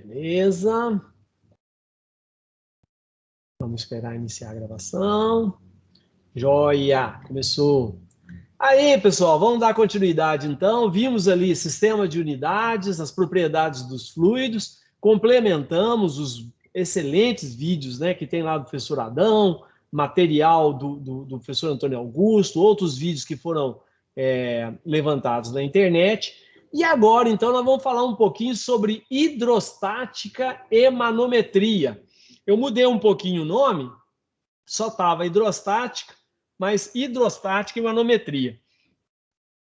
Beleza. Vamos esperar iniciar a gravação. Joia, começou. Aí, pessoal, vamos dar continuidade, então. Vimos ali sistema de unidades, as propriedades dos fluidos, complementamos os excelentes vídeos, né, que tem lá do professor Adão, material do professor Antônio Augusto, outros vídeos que foram levantados na internet. E agora, então, nós vamos falar um pouquinho sobre hidrostática e manometria. Eu mudei um pouquinho o nome, só estava hidrostática, mas hidrostática e manometria.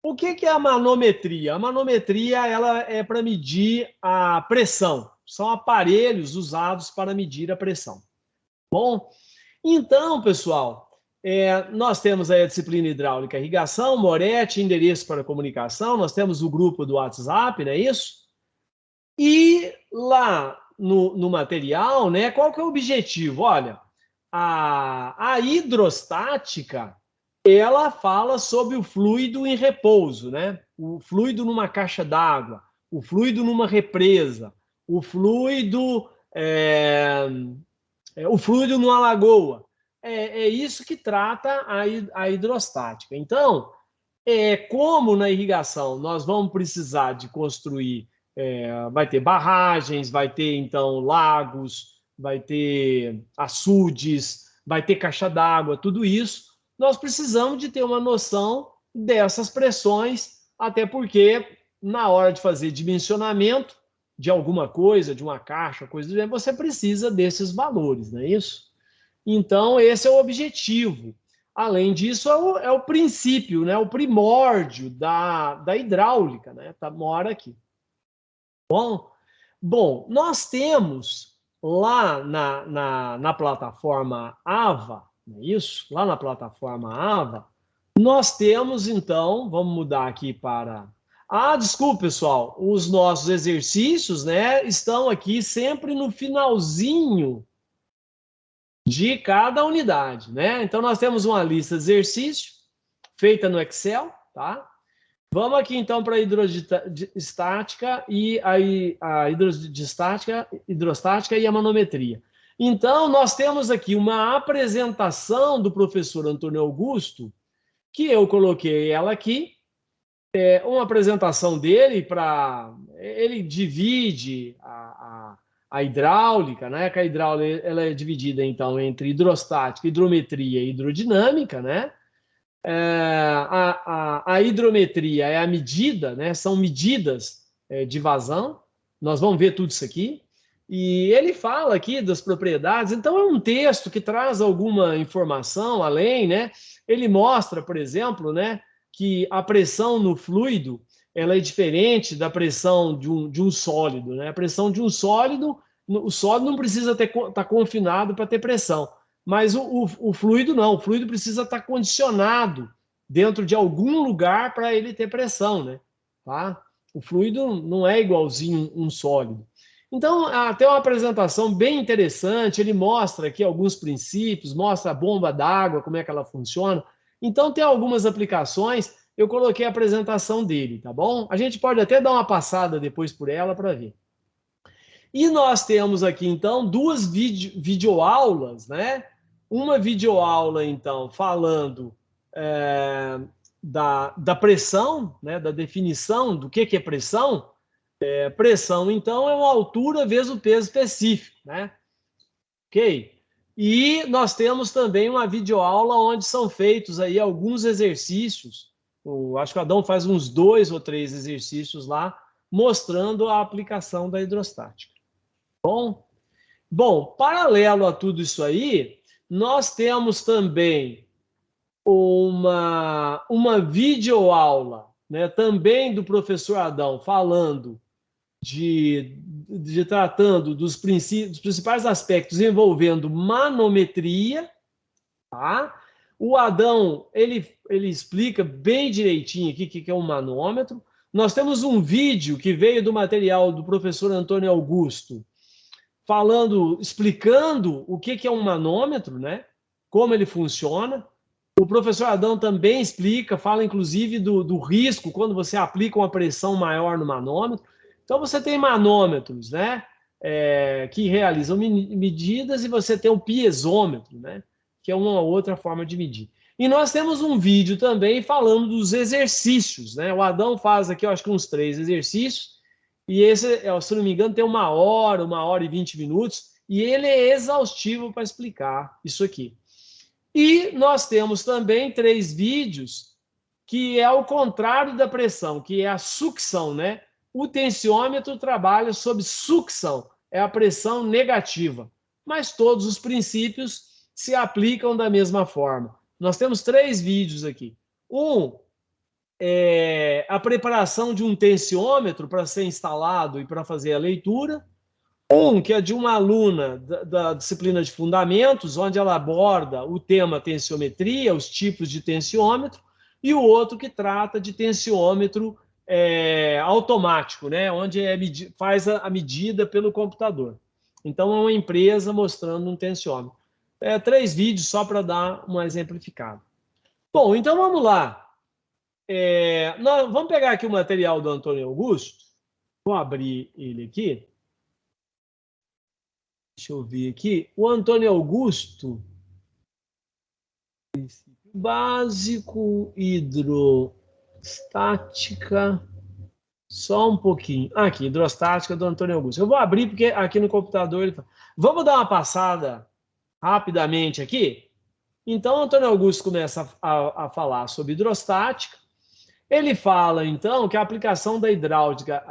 O que é a manometria? A manometria ela é para medir a pressão. São aparelhos usados para medir a pressão. Bom, então, pessoal, nós temos aí a disciplina hidráulica e irrigação, Moretti, endereço para comunicação, nós temos o grupo do WhatsApp, não é isso? E lá no material, né, qual que é o objetivo? Olha, a hidrostática, ela fala sobre o fluido em repouso, né? O fluido numa caixa d'água, o fluido numa represa, o fluido numa lagoa. É isso que trata a hidrostática. Então, como na irrigação nós vamos precisar de construir, vai ter barragens, vai ter, então, lagos, vai ter açudes, vai ter caixa d'água, tudo isso, nós precisamos de ter uma noção dessas pressões, até porque na hora de fazer dimensionamento de alguma coisa, de uma caixa, coisa do gênero, você precisa desses valores, não é isso? Então, esse é o objetivo. Além disso, é o princípio, né? O primórdio da hidráulica, né? Mora aqui. Bom, nós temos lá na plataforma AVA, não é isso? Lá na plataforma AVA, nós temos, então, vamos mudar aqui para... desculpa, pessoal, os nossos exercícios, né, estão aqui sempre no finalzinho de cada unidade, né? Então, nós temos uma lista de exercício feita no Excel, tá? Vamos aqui, então, para a hidrostática e a hidrostática e a manometria. Então, nós temos aqui uma apresentação do professor Antônio Augusto, que eu coloquei ela aqui, uma apresentação dele para... Ele divide a hidráulica, né? Que a hidráulica ela é dividida, então, entre hidrostática, hidrometria e hidrodinâmica, né? A hidrometria é a medida, né? São medidas de vazão. Nós vamos ver tudo isso aqui. E ele fala aqui das propriedades, então é um texto que traz alguma informação além, né? Ele mostra, por exemplo, né, que a pressão no fluido ela é diferente da pressão de um sólido, né? A pressão de um sólido, o sólido não precisa estar confinado para ter pressão, mas o fluido não, o fluido precisa estar condicionado dentro de algum lugar para ele ter pressão, né? Tá? O fluido não é igualzinho um sólido. Então, tem uma apresentação bem interessante, ele mostra aqui alguns princípios, mostra a bomba d'água, como é que ela funciona. Então, tem algumas aplicações, eu coloquei a apresentação dele, tá bom? A gente pode até dar uma passada depois por ela para ver. E nós temos aqui, então, duas videoaulas, né? Uma videoaula, então, falando da pressão, né? Da definição do que é pressão. Pressão, então, é uma altura vezes o peso específico, né? Ok? E nós temos também uma videoaula onde são feitos aí alguns exercícios. Acho que o Adão faz uns 2 ou 3 exercícios lá, mostrando a aplicação da hidrostática. Bom, paralelo a tudo isso aí, nós temos também uma videoaula, né, também do professor Adão, falando tratando dos principais aspectos envolvendo manometria, tá? O Adão, ele explica bem direitinho aqui o que é um manômetro. Nós temos um vídeo que veio do material do professor Antônio Augusto, explicando o que é um manômetro, né? Como ele funciona. O professor Adão também explica, fala inclusive do risco quando você aplica uma pressão maior no manômetro. Então, você tem manômetros, né? que realizam medidas, e você tem o piezômetro, né? Que é uma outra forma de medir. E nós temos um vídeo também falando dos exercícios, né? O Adão faz aqui, eu acho que uns 3 exercícios, e esse, se não me engano, tem 1 hora e 20 minutos, e ele é exaustivo para explicar isso aqui. E nós temos também 3 vídeos que é o contrário da pressão, que é a sucção, né? O tensiômetro trabalha sob sucção, é a pressão negativa, mas todos os princípios se aplicam da mesma forma. Nós temos 3 vídeos aqui. Um é a preparação de um tensiômetro para ser instalado e para fazer a leitura. Um que é de uma aluna da disciplina de fundamentos, onde ela aborda o tema tensiometria, os tipos de tensiômetro, e o outro que trata de tensiômetro automático, né? Onde faz a medida pelo computador. Então, é uma empresa mostrando um tensiômetro. 3 vídeos só para dar uma exemplificada. Bom, então vamos lá. Vamos pegar aqui o material do Antônio Augusto. Vou abrir ele aqui. Deixa eu ver aqui. O Antônio Augusto, princípio básico, hidrostática, só um pouquinho. Aqui, hidrostática do Antônio Augusto. Eu vou abrir porque aqui no computador ele... Vamos dar uma passada rapidamente aqui? Então, o Antônio Augusto começa a falar sobre hidrostática. Ele fala, então, que a aplicação da hidráulica,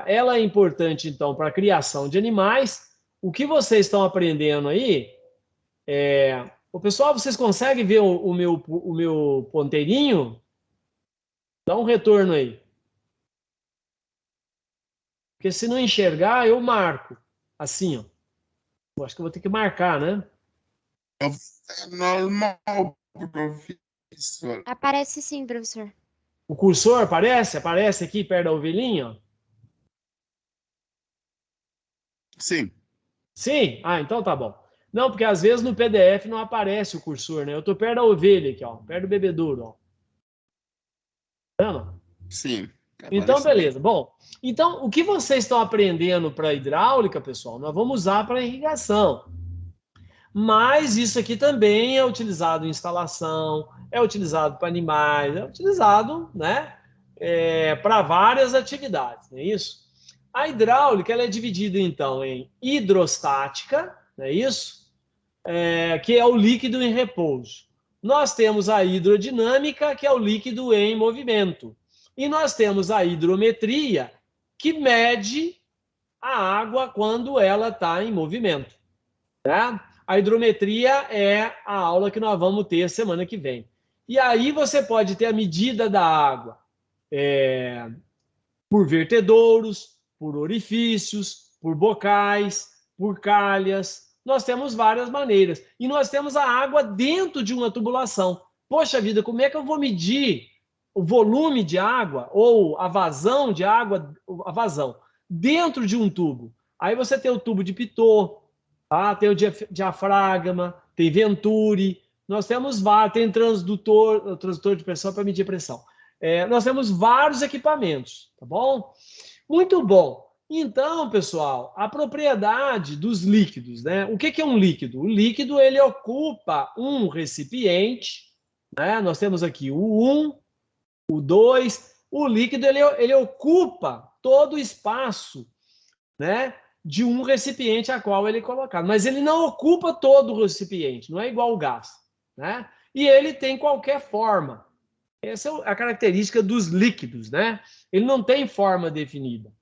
ela é importante, então, para a criação de animais. O que vocês estão aprendendo aí, o pessoal, vocês conseguem ver o meu ponteirinho? Dá um retorno aí. Porque se não enxergar, eu marco. Assim, ó. Eu acho que eu vou ter que marcar, né? É normal, professor. Aparece sim, professor. O cursor aparece? Aparece aqui perto da ovelhinha, ó. Sim. Sim? Ah, então tá bom. Não, porque às vezes no PDF não aparece o cursor, né? Eu tô perto da ovelha aqui, ó. Perto do bebedouro, ó. Tá vendo? Sim. Então, beleza. Bom, então o que vocês estão aprendendo para hidráulica, pessoal, nós vamos usar para irrigação. Mas isso aqui também é utilizado em instalação, é utilizado para animais, é utilizado, né, para várias atividades, não é isso? A hidráulica ela é dividida, então, em hidrostática, não é isso? Que é o líquido em repouso. Nós temos a hidrodinâmica, que é o líquido em movimento. E nós temos a hidrometria, que mede a água quando ela está em movimento. Tá? A hidrometria é a aula que nós vamos ter semana que vem. E aí você pode ter a medida da água por vertedouros, por orifícios, por bocais, por calhas. Nós temos várias maneiras. E nós temos a água dentro de uma tubulação. Poxa vida, como é que eu vou medir o volume de água ou a vazão de água, a vazão, dentro de um tubo? Aí você tem o tubo de Pitot, tá? Tem o diafragma, tem venturi, nós temos vários, tem transdutor de pressão para medir a pressão. Nós temos vários equipamentos, tá bom? Muito bom. Então, pessoal, a propriedade dos líquidos, né? O que é um líquido? O líquido, ele ocupa um recipiente, né? Nós temos aqui o 1, o 2, o líquido, ele ocupa todo o espaço, né, de um recipiente a qual ele é colocado. Mas ele não ocupa todo o recipiente, não é igual o gás, né? E ele tem qualquer forma. Essa é a característica dos líquidos, né? Ele não tem forma definida,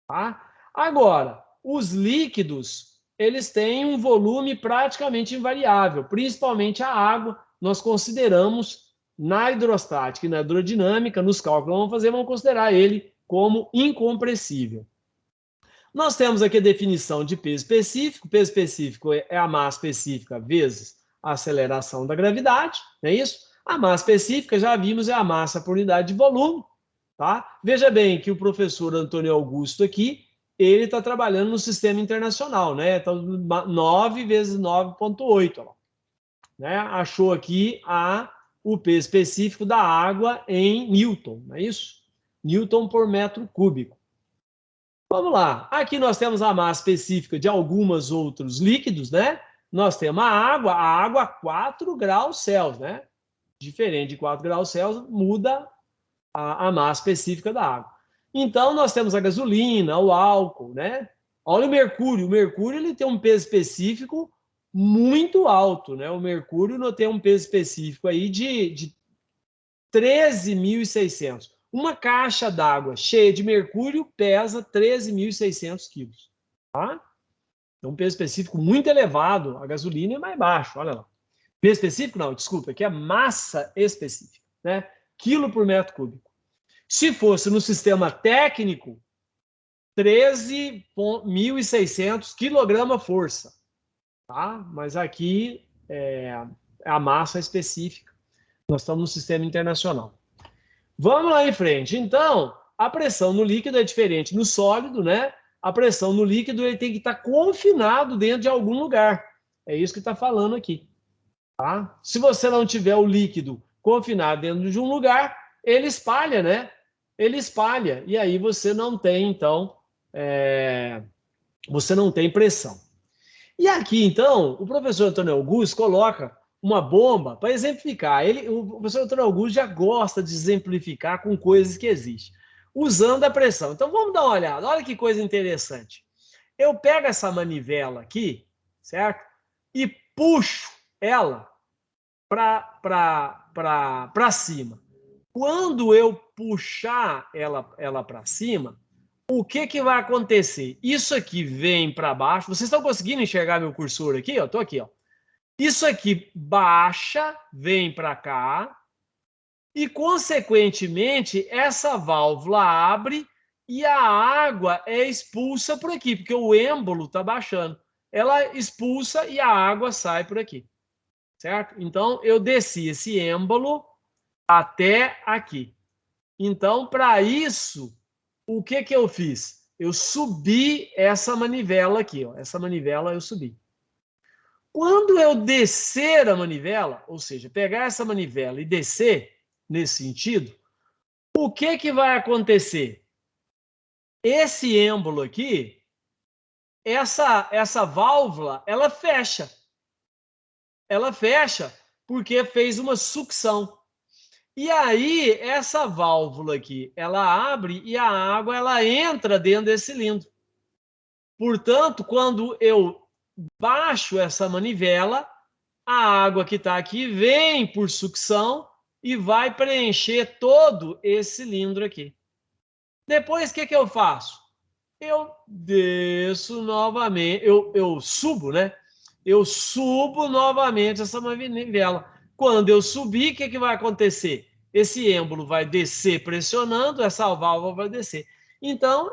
tá? Agora, os líquidos, eles têm um volume praticamente invariável, principalmente a água. Nós consideramos na hidrostática e na hidrodinâmica, nos cálculos que vamos considerar ele como incompressível. Nós temos aqui a definição de peso específico. Peso específico é a massa específica vezes a aceleração da gravidade, não é isso? A massa específica, já vimos, é a massa por unidade de volume, tá? Veja bem que o professor Antônio Augusto aqui, ele está trabalhando no sistema internacional, né? Então, 9 vezes 9,8, né? Achou aqui o peso específico da água em Newton, não é isso? Newton por metro cúbico. Vamos lá. Aqui nós temos a massa específica de alguns outros líquidos, né? Nós temos a água a 4 graus Celsius, né? Diferente de 4 graus Celsius, muda a massa específica da água. Então, nós temos a gasolina, o álcool, né? Olha o mercúrio. O mercúrio ele tem um peso específico muito alto, né? O mercúrio não tem um peso específico aí de 13.600. Uma caixa d'água cheia de mercúrio pesa 13.600 quilos, tá? Então, um peso específico muito elevado. A gasolina é mais baixo, olha lá. Peso específico? Não, desculpa, aqui é massa específica, né? Quilo por metro cúbico. Se fosse no sistema técnico, 13.600 quilograma-força, tá? Mas aqui é a massa específica. Nós estamos no sistema internacional. Vamos lá em frente. Então, a pressão no líquido é diferente no sólido, né? A pressão no líquido ele tem que estar confinado dentro de algum lugar. É isso que está falando aqui. Tá? Se você não tiver o líquido confinado dentro de um lugar, ele espalha, né? Ele espalha. E aí você não tem, então, você não tem pressão. E aqui, então, o professor Antônio Augusto coloca uma bomba para exemplificar. O professor Antônio Augusto já gosta de exemplificar com coisas que existem, usando a pressão. Então, vamos dar uma olhada. Olha que coisa interessante. Eu pego essa manivela aqui, certo? E puxo ela para cima. Quando eu puxar ela para cima, o que vai acontecer? Isso aqui vem para baixo. Vocês estão conseguindo enxergar meu cursor aqui? Estou aqui. Ó. Isso aqui baixa, vem para cá, e, consequentemente, essa válvula abre e a água é expulsa por aqui, porque o êmbolo está baixando. Ela expulsa e a água sai por aqui. Certo? Então, eu desci esse êmbolo até aqui. Então, para isso, o que eu fiz? Eu subi essa manivela aqui, ó. Essa manivela eu subi. Quando eu descer a manivela, ou seja, pegar essa manivela e descer nesse sentido, o que vai acontecer? Esse êmbolo aqui, essa válvula, ela fecha. Ela fecha porque fez uma sucção. E aí, essa válvula aqui, ela abre e a água ela entra dentro desse cilindro. Portanto, quando eu baixo essa manivela, a água que está aqui vem por sucção e vai preencher todo esse cilindro aqui. Depois, o que eu faço? Eu desço novamente, eu subo, né? Eu subo novamente essa manivela. Quando eu subir, o que vai acontecer? Esse êmbolo vai descer pressionando, essa válvula vai descer. Então,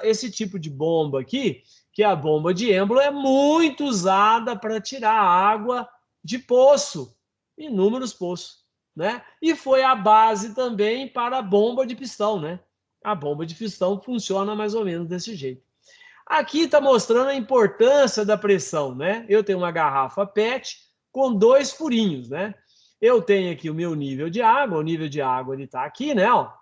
esse tipo de bomba aqui, que é a bomba de êmbolo, é muito usada para tirar água de poço, inúmeros poços, né? E foi a base também para a bomba de pistão, né? A bomba de pistão funciona mais ou menos desse jeito. Aqui está mostrando a importância da pressão, né? Eu tenho uma garrafa PET com 2 furinhos, né? Eu tenho aqui o meu nível de água, o nível de água ele está aqui, né? Ó.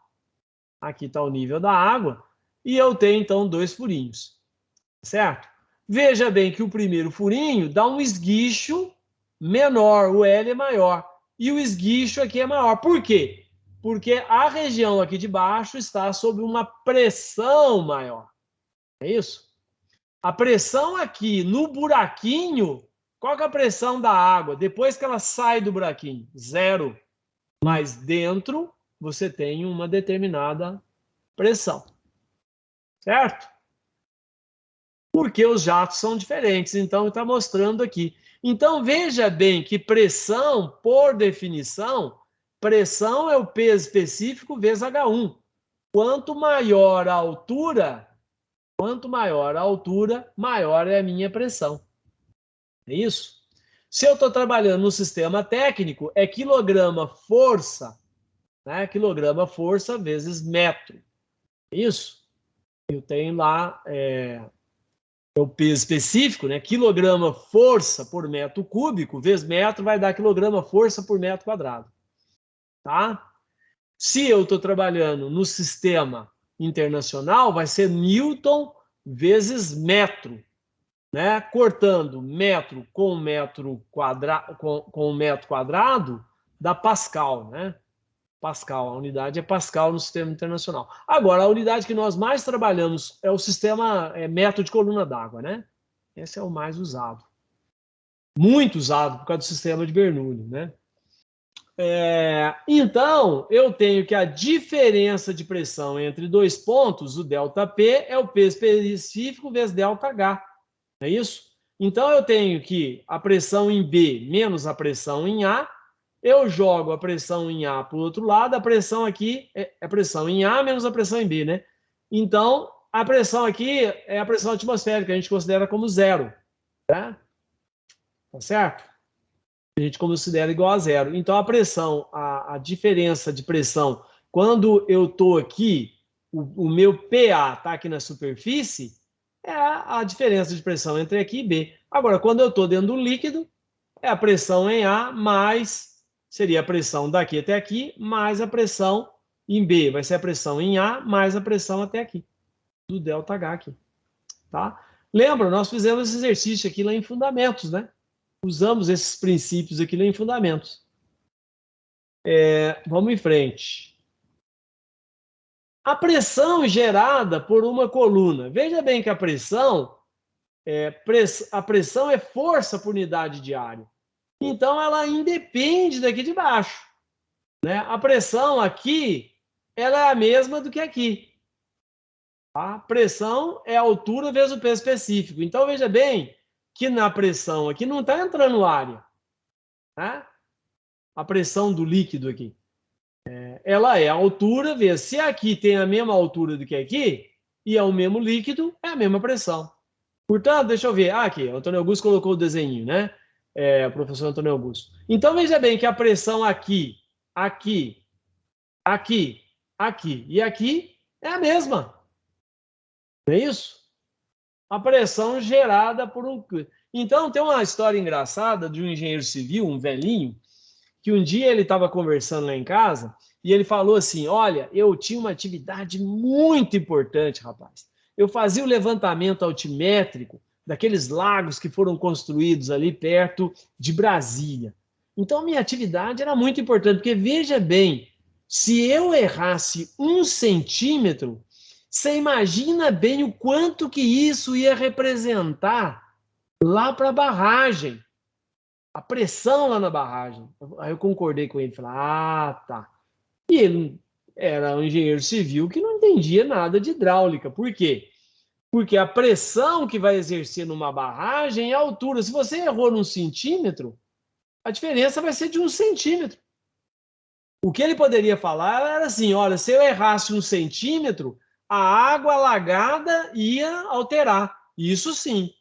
Aqui está o nível da água, e eu tenho, então, 2 furinhos, certo? Veja bem que o primeiro furinho dá um esguicho menor, o L é maior, e o esguicho aqui é maior. Por quê? Porque a região aqui de baixo está sob uma pressão maior. É isso? A pressão aqui no buraquinho, qual que é a pressão da água? Depois que ela sai do buraquinho? 0. Mas dentro você tem uma determinada pressão. Certo? Porque os jatos são diferentes. Então, está mostrando aqui. Então, veja bem que pressão, por definição, pressão é o peso específico vezes H1. Quanto maior a altura, maior é a minha pressão. É isso? Se eu estou trabalhando no sistema técnico, é quilograma-força, né? Quilograma-força vezes metro. É isso? Eu tenho lá o peso específico, né? Quilograma-força por metro cúbico vezes metro vai dar quilograma-força por metro quadrado. Tá? Se eu estou trabalhando no sistema internacional vai ser Newton vezes metro, né? Cortando metro com metro quadrado dá Pascal, né? Pascal, a unidade é Pascal no sistema internacional. Agora, a unidade que nós mais trabalhamos é o sistema metro de coluna d'água, né? Esse é o mais usado. Muito usado por causa do sistema de Bernoulli, né? Então, eu tenho que a diferença de pressão entre dois pontos, o ΔP, é o P específico vezes ΔH. É isso? Então, eu tenho que a pressão em B menos a pressão em A, eu jogo a pressão em A para o outro lado, a pressão aqui é a pressão em A menos a pressão em B, né? Então, a pressão aqui é a pressão atmosférica, a gente considera como zero, tá? Tá certo? A gente considera igual a zero. Então, a pressão, a diferença de pressão, quando eu estou aqui, o meu PA está aqui na superfície, é a diferença de pressão entre aqui e B. Agora, quando eu estou dentro do líquido, é a pressão em A mais, seria a pressão daqui até aqui, mais a pressão em B. Vai ser a pressão em A mais a pressão até aqui, do ΔH aqui. Tá? Lembra, nós fizemos esse exercício aqui lá em Fundamentos, né? Usamos esses princípios aqui lá em Fundamentos. Vamos em frente. A pressão gerada por uma coluna. Veja bem que a pressão é força por unidade de área. Então, ela independe daqui de baixo, né? A pressão aqui, ela é a mesma do que aqui. A pressão é a altura vezes o peso específico. Então, veja bem que na pressão aqui não está entrando área, né? A pressão do líquido aqui. Ela é a altura vezes, se aqui tem a mesma altura do que aqui, e é o mesmo líquido, é a mesma pressão. Portanto, deixa eu ver. Aqui, o Antônio Augusto colocou o desenho, né? O professor Antônio Augusto. Então, veja bem que a pressão aqui, aqui, aqui, aqui e aqui é a mesma. Não é isso? A pressão gerada por um... Então, tem uma história engraçada de um engenheiro civil, um velhinho, que um dia ele estava conversando lá em casa e ele falou assim, olha, eu tinha uma atividade muito importante, rapaz. Eu fazia o levantamento altimétrico daqueles lagos que foram construídos ali perto de Brasília. Então, minha atividade era muito importante, porque veja bem, se eu errasse 1 centímetro, você imagina bem o quanto que isso ia representar lá para a barragem. A pressão lá na barragem. Aí eu concordei com ele, falei, tá. E ele era um engenheiro civil que não entendia nada de hidráulica. Por quê? Porque a pressão que vai exercer numa barragem é a altura. Se você errou num centímetro, a diferença vai ser de 1 centímetro. O que ele poderia falar era assim, olha, se eu errasse 1 centímetro, a água alagada ia alterar. Isso sim.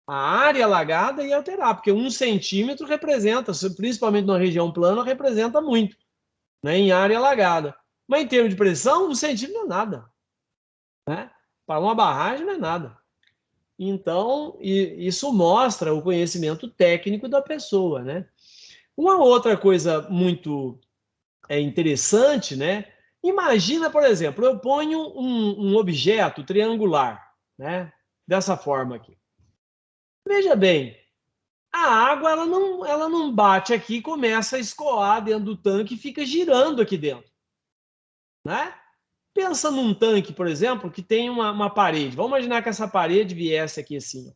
A área alagada ia alterar, porque 1 centímetro representa, principalmente numa região plana, representa muito, né, em área alagada. Mas em termos de pressão, 1 centímetro não é nada, né? Para uma barragem não é nada. Então, isso mostra o conhecimento técnico da pessoa, né? Uma outra coisa muito interessante, né? Imagina, por exemplo, eu ponho um objeto triangular, né? Dessa forma aqui. Veja bem, a água ela não bate aqui, começa a escoar dentro do tanque e fica girando aqui dentro, né? Pensa num tanque, por exemplo, que tem uma parede. Vamos imaginar que essa parede viesse aqui assim,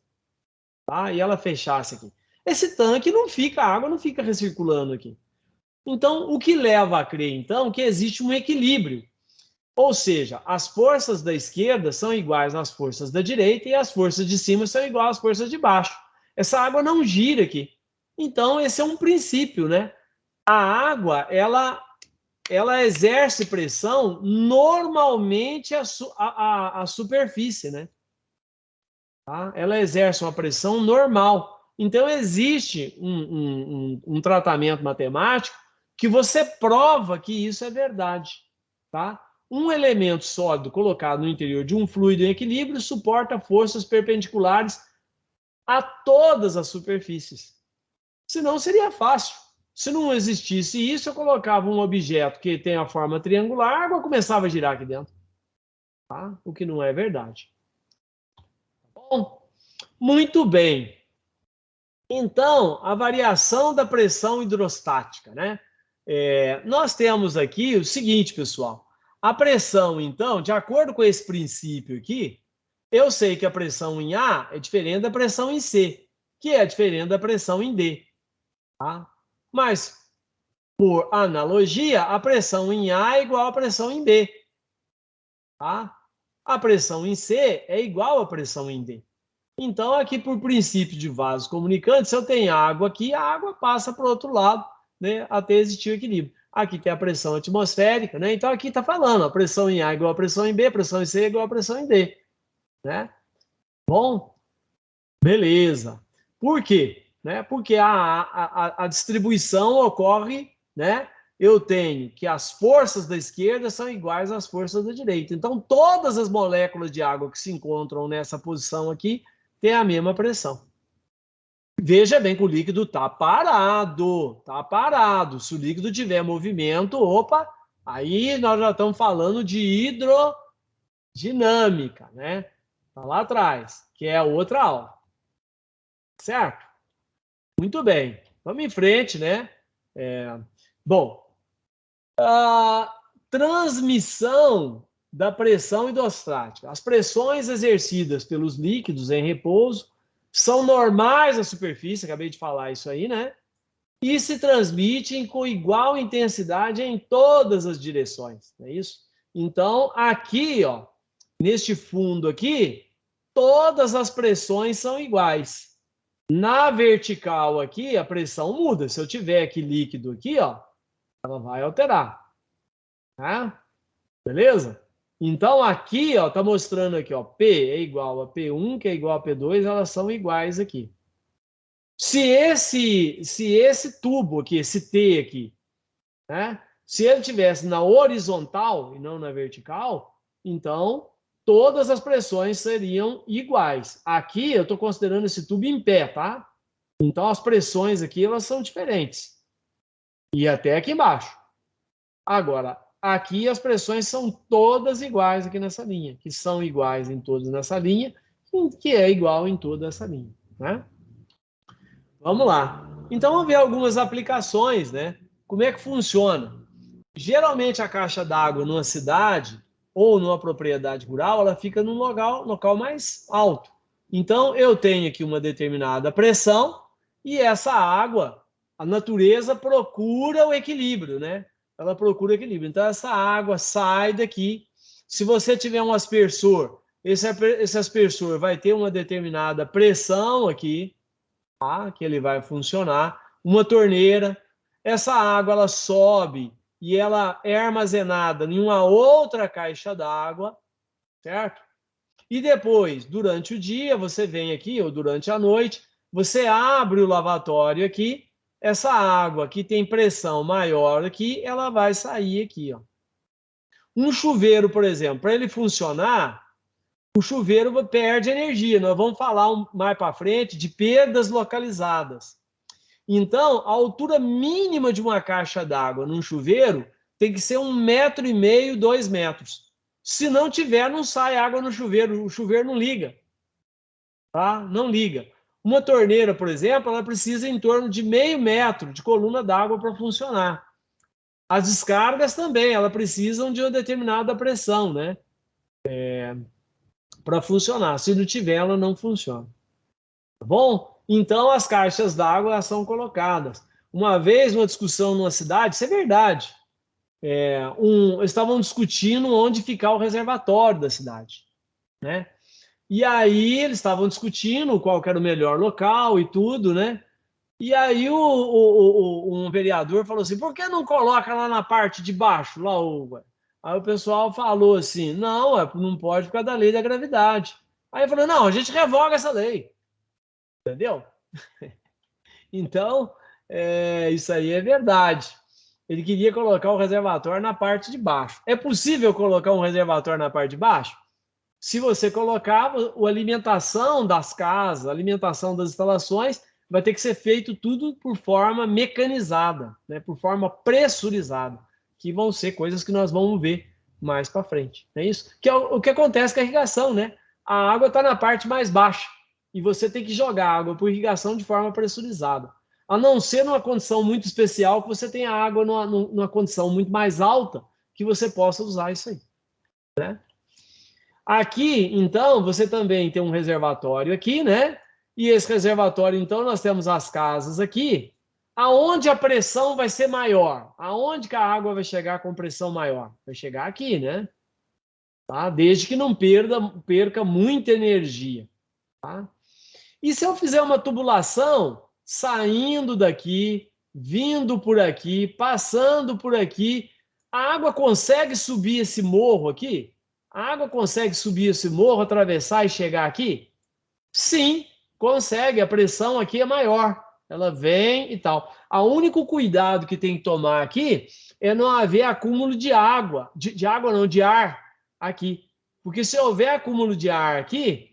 tá? E ela fechasse aqui. Esse tanque não fica, a água não fica recirculando aqui. Então, o que leva a crer, então, que existe um equilíbrio. Ou seja, as forças da esquerda são iguais às forças da direita e as forças de cima são iguais às forças de baixo. Essa água não gira aqui. Então, esse é um princípio, né? A água, ela exerce pressão normalmente a superfície, né? Tá? Ela exerce uma pressão normal. Então, existe um tratamento matemático que você prova que isso é verdade, tá? Um elemento sólido colocado no interior de um fluido em equilíbrio suporta forças perpendiculares a todas as superfícies. Senão seria fácil. Se não existisse isso, eu colocava um objeto que tem a forma triangular, a água começava a girar aqui dentro. tá? O que não é verdade. Bom, muito bem. Então, a variação da pressão hidrostática, né? Nós temos aqui o seguinte, pessoal. A pressão, então, de acordo com esse princípio aqui, eu sei que a pressão em A é diferente da pressão em C, que é diferente da pressão em D, tá? Mas, por analogia, a pressão em A é igual à pressão em B, tá? A pressão em C é igual à pressão em D. Então, aqui, por princípio de vasos comunicantes, se eu tenho água aqui, a água passa para o outro lado, né, até existir o equilíbrio. Aqui tem a pressão atmosférica, né? Então, aqui está falando, a pressão em A é igual a pressão em B, a pressão em C é igual a pressão em D, né? Bom, beleza. Por quê? Né? Porque a distribuição ocorre, né? Eu tenho que as forças da esquerda são iguais às forças da direita. Então, todas as moléculas de água que se encontram nessa posição aqui têm a mesma pressão. Veja bem que o líquido está parado, tá parado. Se o líquido tiver movimento, opa, aí nós já estamos falando de hidrodinâmica, né? Está lá atrás, que é a outra aula. Certo? Muito bem. Vamos em frente, né? Bom, a transmissão da pressão hidrostática. As pressões exercidas pelos líquidos em repouso são normais à superfície, acabei de falar isso aí, né? E se transmitem com igual intensidade em todas as direções, não é isso? Então, aqui, ó, neste fundo aqui, todas as pressões são iguais. Na vertical aqui, a pressão muda. Se eu tiver aqui líquido aqui, ó, ela vai alterar. Tá? Beleza? Então, aqui, ó, tá mostrando aqui, ó, P é igual a P1, que é igual a P2, elas são iguais aqui. Se esse tubo aqui, esse T aqui, né, se ele tivesse na horizontal e não na vertical, então todas as pressões seriam iguais. Aqui eu estou considerando esse tubo em pé, tá? Então as pressões aqui elas são diferentes. E até aqui embaixo. Agora, aqui as pressões são todas iguais aqui nessa linha, que são iguais em todas nessa linha, que é igual em toda essa linha, né? Vamos lá. Então, vamos ver algumas aplicações, né? Como é que funciona? Geralmente, a caixa d'água numa cidade ou numa propriedade rural, ela fica num local mais alto. Então, eu tenho aqui uma determinada pressão e essa água, a natureza procura o equilíbrio, né? Ela procura o equilíbrio. Então, essa água sai daqui. Se você tiver um aspersor, esse aspersor vai ter uma determinada pressão aqui, tá? Que ele vai funcionar. Uma torneira, essa água ela sobe e ela é armazenada em uma outra caixa d'água, certo? E depois, durante o dia, você vem aqui, ou durante a noite, você abre o lavatório aqui, essa água que tem pressão maior aqui, ela vai sair aqui, ó. Um chuveiro, por exemplo, para ele funcionar, o chuveiro perde energia. Nós vamos falar mais para frente de perdas localizadas. Então, a altura mínima de uma caixa d'água num chuveiro tem que ser 1,5 m, 2 metros. Se não tiver, não sai água no chuveiro, o chuveiro não liga. Tá? Não liga. Uma torneira, por exemplo, ela precisa em torno de 0,5 metro de coluna d'água para funcionar. As descargas também, elas precisam de uma determinada pressão, né? Para funcionar. Se não tiver, ela não funciona. Tá bom? Então, as caixas d'água são colocadas. Uma vez, uma discussão numa cidade, isso é verdade. Eles estavam discutindo onde ficar o reservatório da cidade, né? E aí eles estavam discutindo qual que era o melhor local e tudo, né? E aí um vereador falou assim, por que não coloca lá na parte de baixo, lá Aí o pessoal falou assim, não pode por causa da lei da gravidade. Aí eu falei, não, a gente revoga essa lei. Entendeu? Então, isso aí é verdade. Ele queria colocar o reservatório na parte de baixo. É possível colocar um reservatório na parte de baixo? Se você colocar a alimentação das casas, a alimentação das instalações, vai ter que ser feito tudo por forma mecanizada, né? Por forma pressurizada, que vão ser coisas que nós vamos ver mais para frente. Não é isso? Que é o que acontece com a irrigação, né? A água está na parte mais baixa e você tem que jogar água por irrigação de forma pressurizada. A não ser numa condição muito especial que você tenha água numa condição muito mais alta que você possa usar isso aí, né? Aqui, então, você também tem um reservatório aqui, né? E esse reservatório, então, nós temos as casas aqui, aonde a pressão vai ser maior. Aonde que a água vai chegar com pressão maior? Vai chegar aqui, né? Tá? Desde que não perca muita energia. Tá? E se eu fizer uma tubulação saindo daqui, vindo por aqui, passando por aqui, a água consegue subir esse morro aqui? A água consegue subir esse morro, atravessar e chegar aqui? Sim, consegue. A pressão aqui é maior. Ela vem e tal. O único cuidado que tem que tomar aqui é não haver acúmulo de água. De água não, de ar aqui. Porque se houver acúmulo de ar aqui,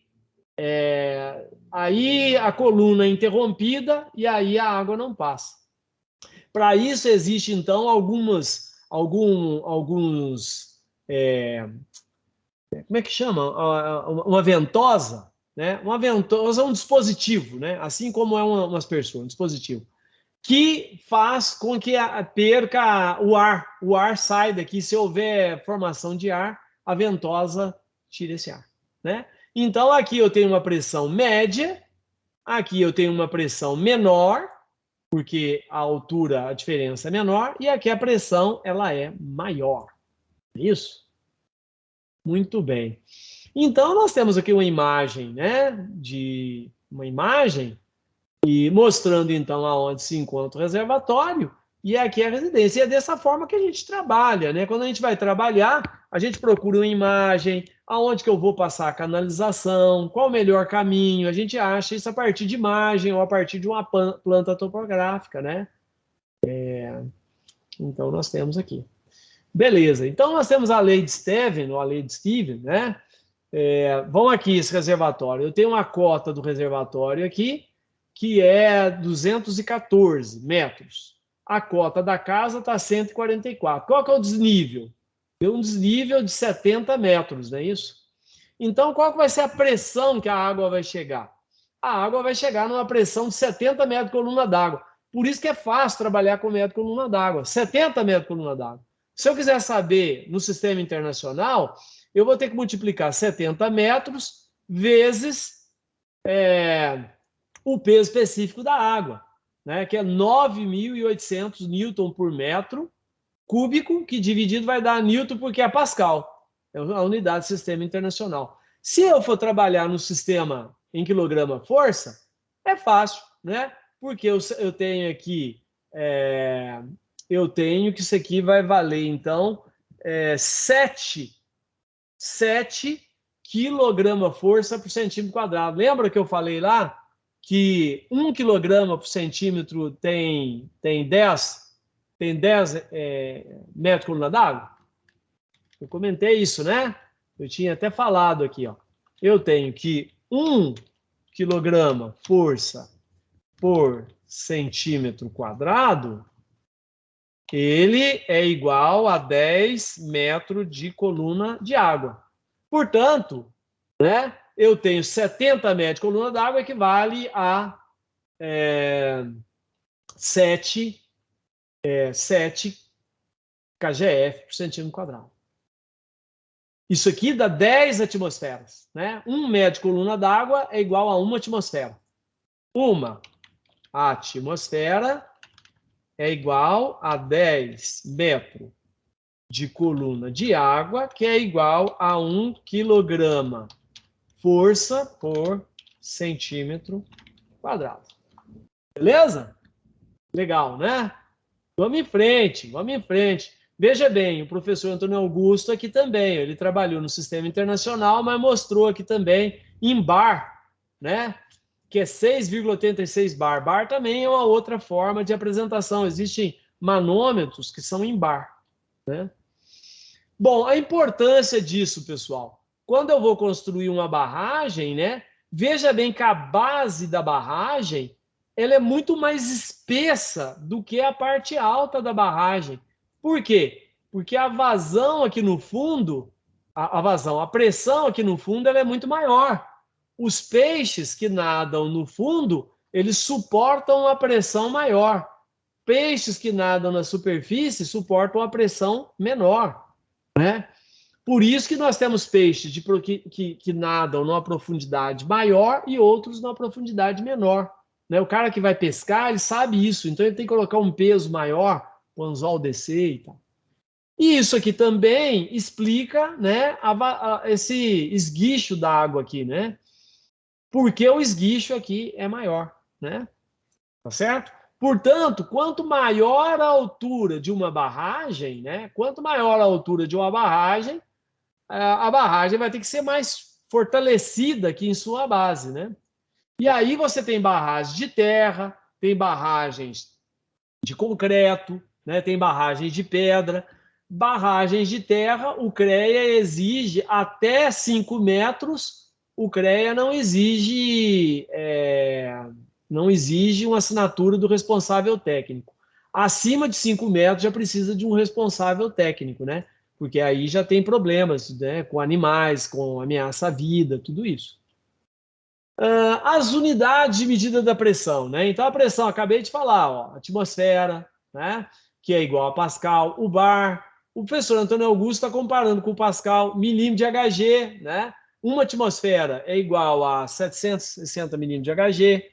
aí a coluna é interrompida e aí a água não passa. Para isso existe, então, alguns como é que chama? Uma ventosa, né? Uma ventosa é um dispositivo, né? Assim como é um aspersor, um dispositivo, que faz com que perca o ar sai daqui. Se houver formação de ar, a ventosa tira esse ar, né? Então, aqui eu tenho uma pressão média, aqui eu tenho uma pressão menor, porque a altura, a diferença é menor, e aqui a pressão, ela é maior. Isso? Muito bem. Então, nós temos aqui uma imagem, né? Uma imagem e mostrando, então, aonde se encontra o reservatório e aqui é a residência. E é dessa forma que a gente trabalha, né? Quando a gente vai trabalhar, a gente procura uma imagem, aonde que eu vou passar a canalização, qual o melhor caminho, a gente acha isso a partir de imagem ou a partir de uma planta topográfica, né? Então, nós temos aqui. Beleza, então nós temos a lei de Steven, ou a lei de Steven, né? Vamos aqui, esse reservatório. Eu tenho uma cota do reservatório aqui, que é 214 metros. A cota da casa está 144. Qual que é o desnível? Tem um desnível de 70 metros, não é isso? Então, qual que vai ser a pressão que a água vai chegar? A água vai chegar numa pressão de 70 metros coluna d'água. Por isso que é fácil trabalhar com metro coluna d'água. 70 metros coluna d'água. Se eu quiser saber no sistema internacional, eu vou ter que multiplicar 70 metros vezes o peso específico da água, né, que é 9.800 newton por metro cúbico, que dividido vai dar newton porque é pascal, é a unidade do sistema internacional. Se eu for trabalhar no sistema em quilograma-força, é fácil, né? Porque eu tenho aqui, eu tenho que isso aqui vai valer, então, 7 quilograma-força por centímetro quadrado. Lembra que eu falei lá que 1 quilograma por centímetro tem 10 metros coluna d'água? Eu comentei isso, né? Eu tinha até falado aqui, ó. Eu tenho que 1 quilograma força por centímetro quadrado, ele é igual a 10 metros de coluna de água. Portanto, né, eu tenho 70 metros de coluna d'água, equivale a 7 kgf por centímetro quadrado. Isso aqui dá 10 atmosferas, né? 1 metro de coluna d'água é igual a 1 atmosfera. Uma atmosfera é igual a 10 metros de coluna de água, que é igual a 1 quilograma força por centímetro quadrado. Beleza? Legal, né? Vamos em frente, vamos em frente. Veja bem, o professor Antônio Augusto aqui também, ele trabalhou no sistema internacional, mas mostrou aqui também em bar, né? Que é 6,86 bar. Bar também é uma outra forma de apresentação. Existem manômetros que são em bar, né? Bom, a importância disso, pessoal. Quando eu vou construir uma barragem, né? Veja bem que a base da barragem, ela é muito mais espessa do que a parte alta da barragem. Por quê? Porque a vazão aqui no fundo, a pressão aqui no fundo, ela é muito maior. Os peixes que nadam no fundo, eles suportam uma pressão maior. Peixes que nadam na superfície suportam uma pressão menor, né? Por isso que nós temos peixes que nadam numa profundidade maior e outros numa profundidade menor, né? O cara que vai pescar, ele sabe isso, então ele tem que colocar um peso maior, o anzol descer e tal. E isso aqui também explica, né, esse esguicho da água aqui, né? Porque o esguicho aqui é maior, né? Tá certo? Portanto, quanto maior a altura de uma barragem, né? Quanto maior a altura de uma barragem, a barragem vai ter que ser mais fortalecida aqui em sua base, né? E aí você tem barragens de terra, tem barragens de concreto, né? Tem barragens de pedra. Barragens de terra, o CREA exige até 5 metros, o CREA não exige uma assinatura do responsável técnico. Acima de 5 metros já precisa de um responsável técnico, né? Porque aí já tem problemas, né, com animais, com ameaça à vida, tudo isso. As unidades de medida da pressão, né? Então, a pressão, acabei de falar, ó, atmosfera, né? Que é igual a Pascal, o bar. O professor Antônio Augusto está comparando com o Pascal, milímetro de Hg, né? Uma atmosfera é igual a 760 milímetros de Hg.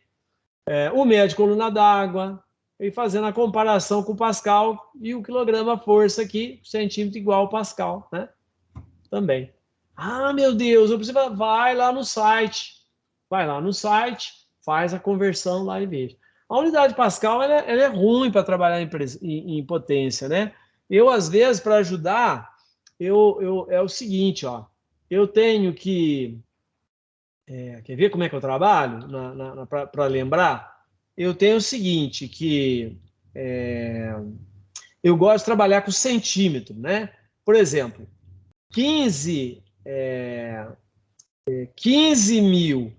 O metro de coluna d'água, e fazendo a comparação com o Pascal e o quilograma força aqui, centímetro igual ao Pascal, né? Também. Ah, meu Deus, eu preciso. Vai lá no site. Vai lá no site, faz a conversão lá e veja. A unidade Pascal ela é ruim para trabalhar em potência, né? Eu, às vezes, para ajudar, é o seguinte, ó. Eu tenho que. Quer ver como é que eu trabalho? Para lembrar? Eu tenho o seguinte, que eu gosto de trabalhar com centímetro, né? Por exemplo, 15 mil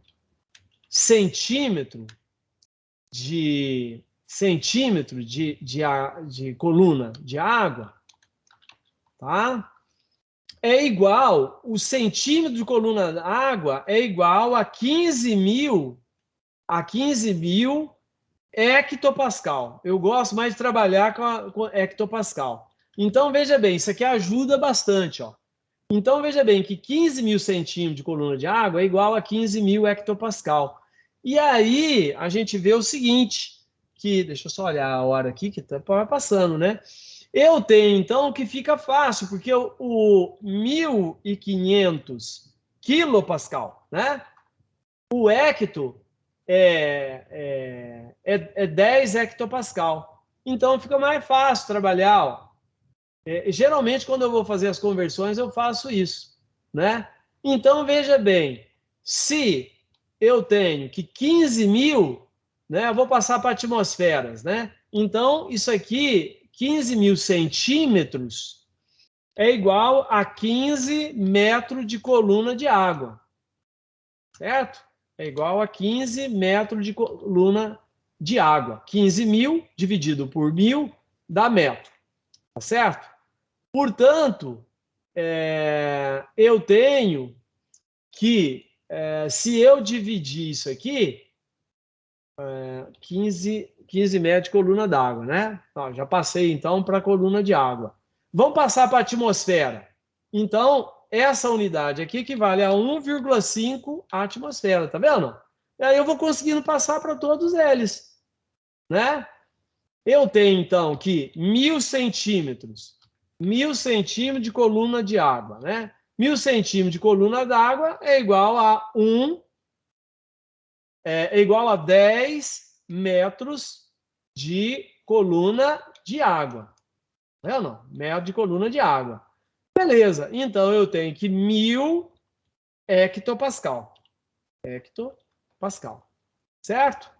centímetro de coluna de água, tá? É igual, o centímetro de coluna de água é igual a 15 mil hectopascal. Eu gosto mais de trabalhar com hectopascal. Então, veja bem, isso aqui ajuda bastante, ó. Então, veja bem que 15 mil centímetros de coluna de água é igual a 15 mil hectopascal. E aí, a gente vê o seguinte, que, deixa eu só olhar a hora aqui, que tá passando, né? Eu tenho, então, que fica fácil, porque o 1.500 quilopascal, né? O hecto é 10 hectopascal. Então, fica mais fácil trabalhar, ó. Geralmente, quando eu vou fazer as conversões, eu faço isso, né? Então, veja bem, se eu tenho que 15 mil, né, eu vou passar para atmosferas, né? Então, isso aqui, 15 mil centímetros, é igual a 15 metros de coluna de água, certo? É igual a 15 metros de coluna de água. 15 mil dividido por 1.000 dá metro, tá certo? Portanto, eu tenho que, se eu dividir isso aqui, 15 metros de coluna d'água, né? Ó, já passei, então, para a coluna de água. Vamos passar para a atmosfera. Então, essa unidade aqui equivale a 1,5 atmosfera, tá vendo? E aí eu vou conseguindo passar para todos eles, né? Eu tenho, então, que 1.000 centímetros de coluna de água, né? 1.000 centímetros de coluna d'água é igual a 10 metros de coluna de água. Não é não? Metro de coluna de água. Beleza, então eu tenho que 1.000 hectopascal. Hectopascal. Certo?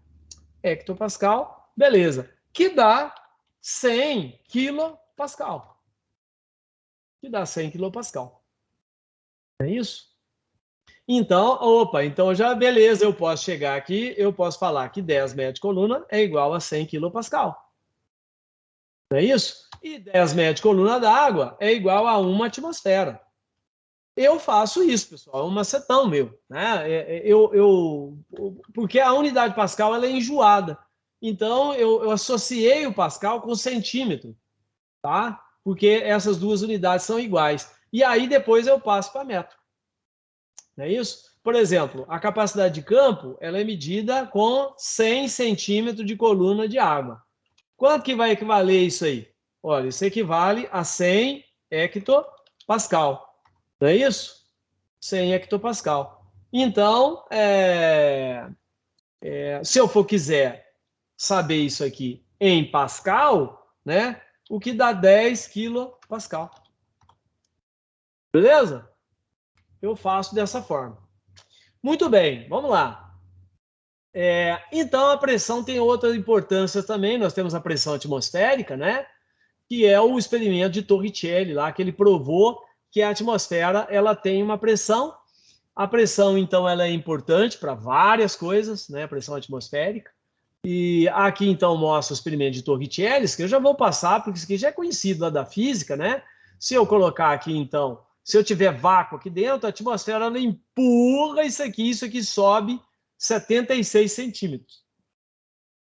Hectopascal, beleza. Que dá 100 quilopascal. Que dá 100 quilopascal. É isso? Então, então já beleza, eu posso chegar aqui, eu posso falar que 10 metros de coluna é igual a 100 quilopascal. Não é isso? E 10 metros de coluna d'água é igual a 1 atmosfera. Eu faço isso, pessoal, é um macetão meu, né? Porque a unidade Pascal ela é enjoada. Então, eu associei o Pascal com centímetro, tá? Porque essas duas unidades são iguais. E aí, depois eu passo para metro. Não é isso? Por exemplo, a capacidade de campo ela é medida com 100 centímetros de coluna de água. Quanto que vai equivaler isso aí? Olha, isso equivale a 100 hectopascal. Não é isso? 100 hectopascal. Então, se eu quiser saber isso aqui em pascal, né? O que dá 10 quilopascal. Beleza? Eu faço dessa forma. Muito bem, vamos lá. Então, a pressão tem outra importância também. Nós temos a pressão atmosférica, né? Que é o experimento de Torricelli lá, que ele provou que a atmosfera ela tem uma pressão. A pressão, então, ela é importante para várias coisas, né? A pressão atmosférica. E aqui, então, mostra o experimento de Torricelli, que eu já vou passar, porque isso aqui já é conhecido lá da física, né? Se eu colocar aqui, então, se eu tiver vácuo aqui dentro, a atmosfera ela empurra isso aqui sobe 76 centímetros.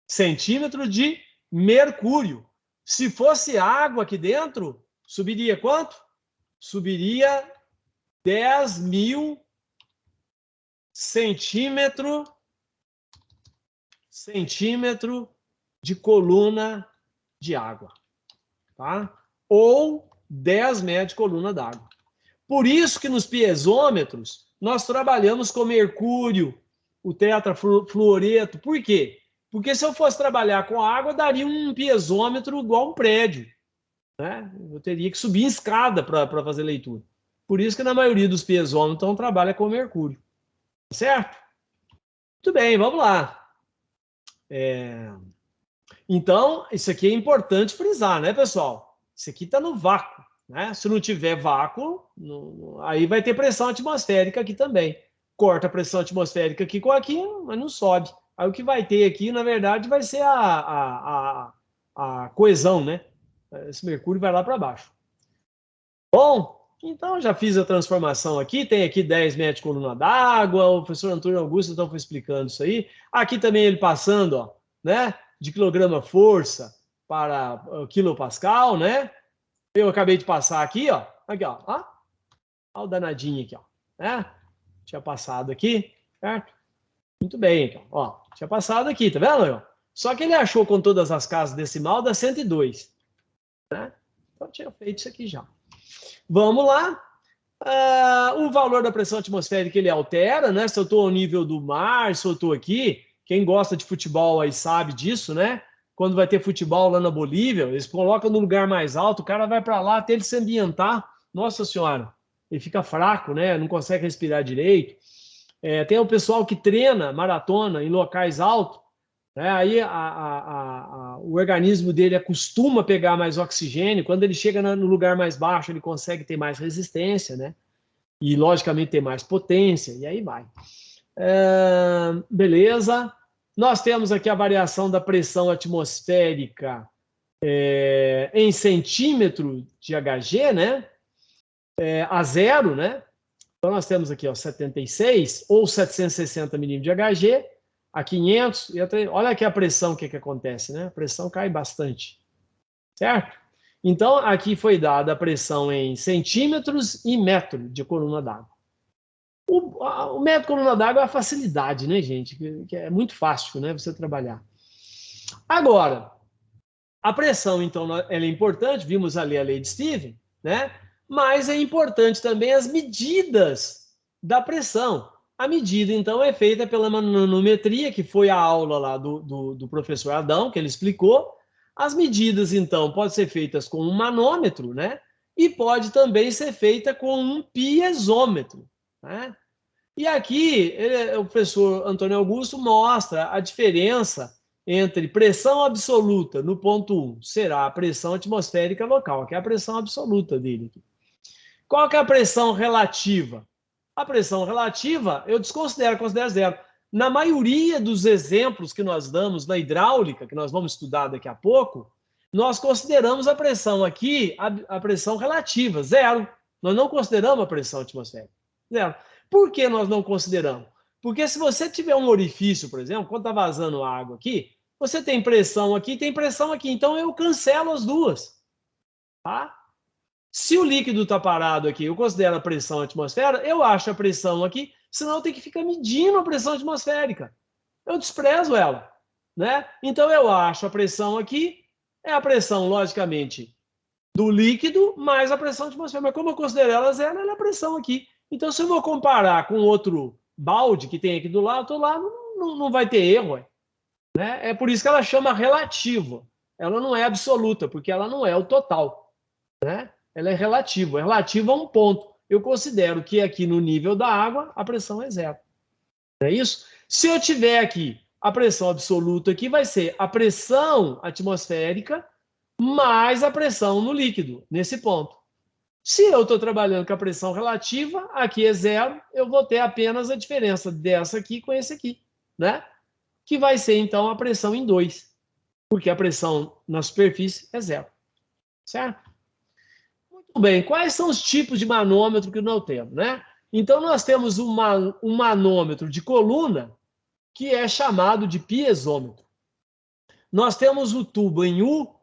Centímetro de mercúrio. Se fosse água aqui dentro, subiria quanto? Subiria 10.000 centímetro de coluna de água, tá? Ou 10 metros de coluna d'água. Por isso que nos piezômetros nós trabalhamos com mercúrio, o tetrafluoreto. Por quê? Porque se eu fosse trabalhar com água, daria um piezômetro igual um prédio, né? Eu teria que subir em escada para fazer leitura. Por isso que na maioria dos piezômetros então, trabalha com mercúrio. Certo? Muito bem, vamos lá. Então, isso aqui é importante frisar, né, pessoal? Isso aqui está no vácuo, né? Se não tiver vácuo, aí vai ter pressão atmosférica aqui também. Corta a pressão atmosférica aqui com aqui, mas não sobe. Aí o que vai ter aqui, na verdade, vai ser a coesão, né? Esse mercúrio vai lá para baixo. Bom, então já fiz a transformação aqui. Tem aqui 10 metros de coluna d'água. O professor Antônio Augusto então foi explicando isso aí. Aqui também ele passando, ó, né? De quilograma força para quilopascal, né? Eu acabei de passar aqui, ó. Aqui, ó. Olha o danadinho aqui, ó. Né? Tinha passado aqui, certo? Muito bem, então. Ó, tinha passado aqui, tá vendo? Só que ele achou com todas as casas decimal dá 102. Né? Então tinha feito isso aqui já. Vamos lá. O valor da pressão atmosférica ele altera, né? Se eu estou ao nível do mar, se eu estou aqui, quem gosta de futebol aí sabe disso, né? Quando vai ter futebol lá na Bolívia, eles colocam no lugar mais alto, o cara vai para lá até ele se ambientar. Nossa Senhora, ele fica fraco, né? Não consegue respirar direito. Tem o pessoal que treina maratona em locais altos, né? Aí o organismo dele acostuma a pegar mais oxigênio. Quando ele chega no lugar mais baixo, ele consegue ter mais resistência, né? E, logicamente, ter mais potência, e aí vai. Beleza. Nós temos aqui a variação da pressão atmosférica em centímetro de Hg, né? A zero, né? Então, nós temos aqui, ó, 76 ou 760 milímetros de Hg, a 500, olha aqui a pressão, o que acontece, né? A pressão cai bastante, certo? Então, aqui foi dada a pressão em centímetros e metro de coluna d'água. O metro de coluna d'água é a facilidade, né, gente? Que é muito fácil, né, você trabalhar. Agora, a pressão, então, ela é importante, vimos ali a lei de Stephen, né? Mas é importante também as medidas da pressão. A medida, então, é feita pela manometria, que foi a aula lá do professor Adão, que ele explicou. As medidas, então, podem ser feitas com um manômetro, né? E pode também ser feita com um piezômetro, né? E aqui, o professor Antônio Augusto mostra a diferença entre pressão absoluta no ponto 1, será a pressão atmosférica local, que é a pressão absoluta dele. Qual que é a pressão relativa? A pressão relativa, eu considero zero. Na maioria dos exemplos que nós damos na hidráulica, que nós vamos estudar daqui a pouco, nós consideramos a pressão aqui, a pressão relativa, zero. Nós não consideramos a pressão atmosférica, zero. Por que nós não consideramos? Porque se você tiver um orifício, por exemplo, quando está vazando água aqui, você tem pressão aqui e tem pressão aqui. Então, eu cancelo as duas. Tá? Se o líquido está parado aqui, eu considero a pressão atmosférica, eu acho a pressão aqui, senão eu tenho que ficar medindo a pressão atmosférica. Eu desprezo ela. Né? Então, eu acho a pressão aqui, é a pressão, logicamente, do líquido mais a pressão atmosférica. Mas como eu considero ela zero, ela é a pressão aqui. Então, se eu vou comparar com outro balde que tem aqui do lado não vai ter erro. Né? É por isso que ela chama relativa. Ela não é absoluta, porque ela não é o total. Né? Ela é relativa. É relativa a um ponto. Eu considero que aqui no nível da água, a pressão é zero. Não é isso? Se eu tiver aqui a pressão absoluta, aqui vai ser a pressão atmosférica mais a pressão no líquido, nesse ponto. Se eu estou trabalhando com a pressão relativa, aqui é zero, eu vou ter apenas a diferença dessa aqui com esse aqui, né? Que vai ser, então, a pressão em 2, porque a pressão na superfície é zero, certo? Muito bem, quais são os tipos de manômetro que nós temos, né? Então, nós temos um manômetro de coluna, que é chamado de piezômetro. Nós temos o tubo em U,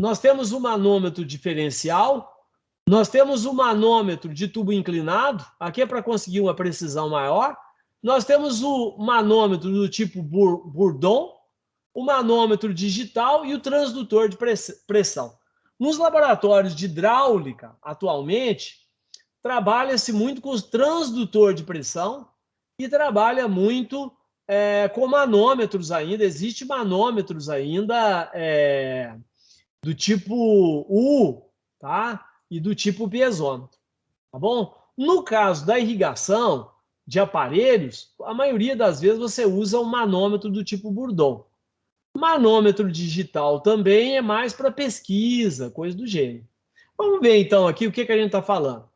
nós temos o manômetro diferencial, nós temos o manômetro de tubo inclinado, aqui é para conseguir uma precisão maior. Nós temos o manômetro do tipo Bourdon, o manômetro digital e o transdutor de pressão. Nos laboratórios de hidráulica, atualmente, trabalha-se muito com o transdutor de pressão e trabalha muito com manômetros ainda. Existem manômetros ainda do tipo U, tá? E do tipo piezômetro, tá bom? No caso da irrigação de aparelhos, a maioria das vezes você usa um manômetro do tipo Bourdon. Manômetro digital também é mais para pesquisa, coisa do gênero. Vamos ver então aqui o que a gente está falando.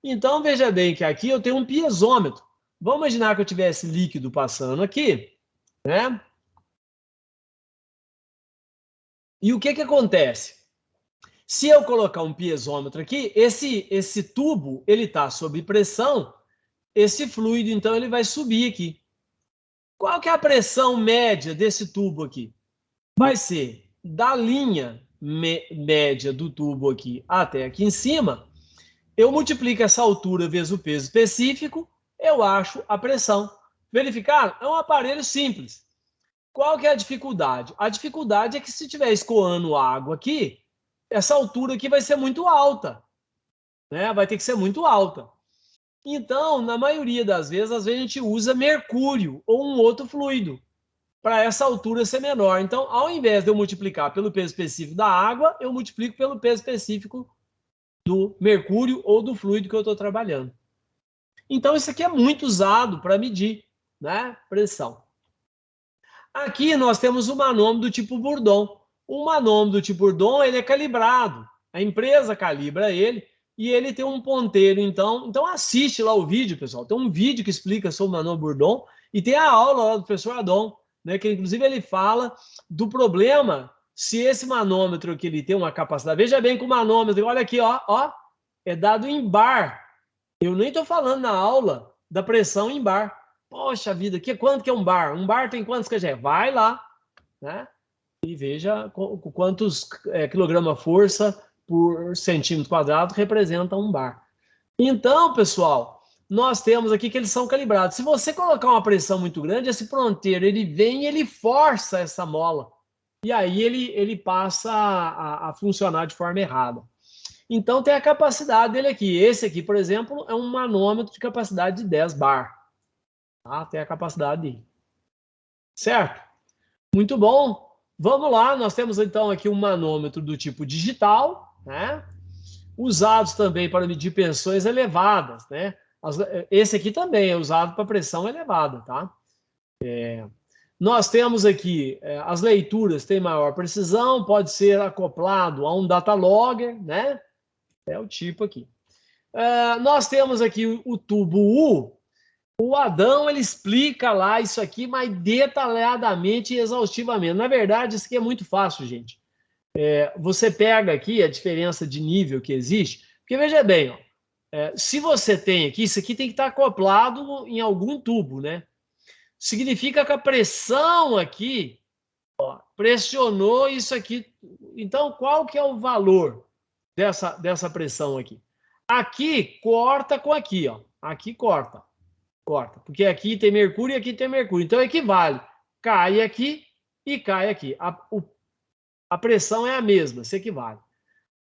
Então veja bem que aqui eu tenho um piezômetro. Vamos imaginar que eu tivesse líquido passando aqui, né? E o que acontece? Se eu colocar um piezômetro aqui, esse tubo ele está sob pressão, esse fluido então ele vai subir aqui. Qual que é a pressão média desse tubo aqui? Vai ser da linha média do tubo aqui até aqui em cima, eu multiplico essa altura vezes o peso específico, eu acho a pressão. Verificaram? É um aparelho simples. Qual que é a dificuldade? A dificuldade é que se estiver escoando água aqui, essa altura aqui vai ser muito alta, né? Vai ter que ser muito alta. Então, na maioria das vezes, às vezes a gente usa mercúrio ou um outro fluido para essa altura ser menor. Então, ao invés de eu multiplicar pelo peso específico da água, eu multiplico pelo peso específico do mercúrio ou do fluido que eu estou trabalhando. Então, isso aqui é muito usado para medir, né, pressão. Aqui nós temos o manômetro do tipo Bourdon. O manômetro do tipo Bourdon, ele é calibrado. A empresa calibra ele e ele tem um ponteiro, então assiste lá o vídeo, pessoal. Tem um vídeo que explica sobre o manômetro Bourdon e tem a aula lá do professor Adon, né, que inclusive ele fala do problema se esse manômetro aqui ele tem uma capacidade. Veja bem que o manômetro, olha aqui, ó, é dado em bar. Eu nem estou falando na aula da pressão em bar. Poxa vida, quanto que é um bar? Um bar tem quantos kg? Vai lá, né? E veja quantos quilograma-força por centímetro quadrado representa um bar. Então, pessoal, nós temos aqui que eles são calibrados. Se você colocar uma pressão muito grande, esse ponteiro ele vem e ele força essa mola. E aí ele passa a funcionar de forma errada. Então, tem a capacidade dele aqui. Esse aqui, por exemplo, é um manômetro de capacidade de 10 bar. Tá? Tem a capacidade de... Certo? Muito bom. Vamos lá, nós temos então aqui um manômetro do tipo digital, né? Usados também para medir pressões elevadas, né? Esse aqui também é usado para pressão elevada, tá? Nós temos aqui as leituras têm maior precisão, pode ser acoplado a um data logger, né? É o tipo aqui. Nós temos aqui o tubo U. O Adão, ele explica lá isso aqui, mas detalhadamente e exaustivamente. Na verdade, isso aqui é muito fácil, gente. você pega aqui a diferença de nível que existe, porque veja bem, ó, se você tem aqui, isso aqui tem que estar acoplado em algum tubo, né? Significa que a pressão aqui, ó, pressionou isso aqui. Então, qual que é o valor dessa pressão aqui? Aqui corta com aqui, ó. Aqui corta, porque aqui tem mercúrio e aqui tem mercúrio. Então, equivale. Cai aqui e cai aqui. A pressão é a mesma, se equivale.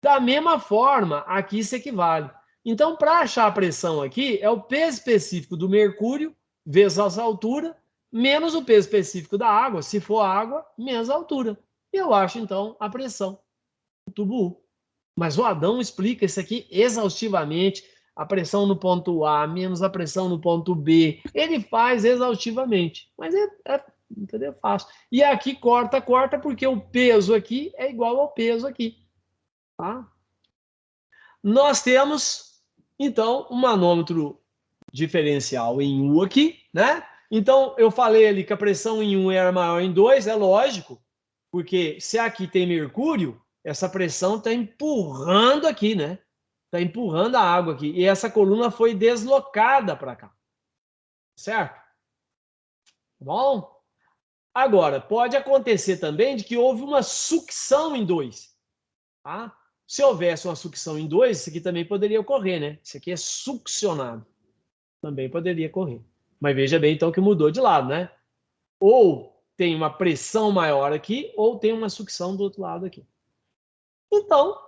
Da mesma forma, aqui se equivale. Então, para achar a pressão aqui, é o peso específico do mercúrio vezes a altura, menos o peso específico da água, se for água, menos a altura. E eu acho, então, a pressão do tubo U. Mas o Adão explica isso aqui exaustivamente, a pressão no ponto A menos a pressão no ponto B. Ele faz exaustivamente, mas entendeu? Fácil. E aqui corta, porque o peso aqui é igual ao peso aqui. Tá? Nós temos, então, um manômetro diferencial em U aqui, né? Então, eu falei ali que a pressão em 1 era maior em 2, é lógico, porque se aqui tem mercúrio, essa pressão está empurrando aqui, né? Está empurrando a água aqui. E essa coluna foi deslocada para cá. Certo? Bom? Agora, pode acontecer também de que houve uma sucção em 2. Tá? Se houvesse uma sucção em 2, isso aqui também poderia ocorrer, né? Isso aqui é succionado. Também poderia ocorrer. Mas veja bem, então, que mudou de lado, né? Ou tem uma pressão maior aqui, ou tem uma sucção do outro lado aqui. Então,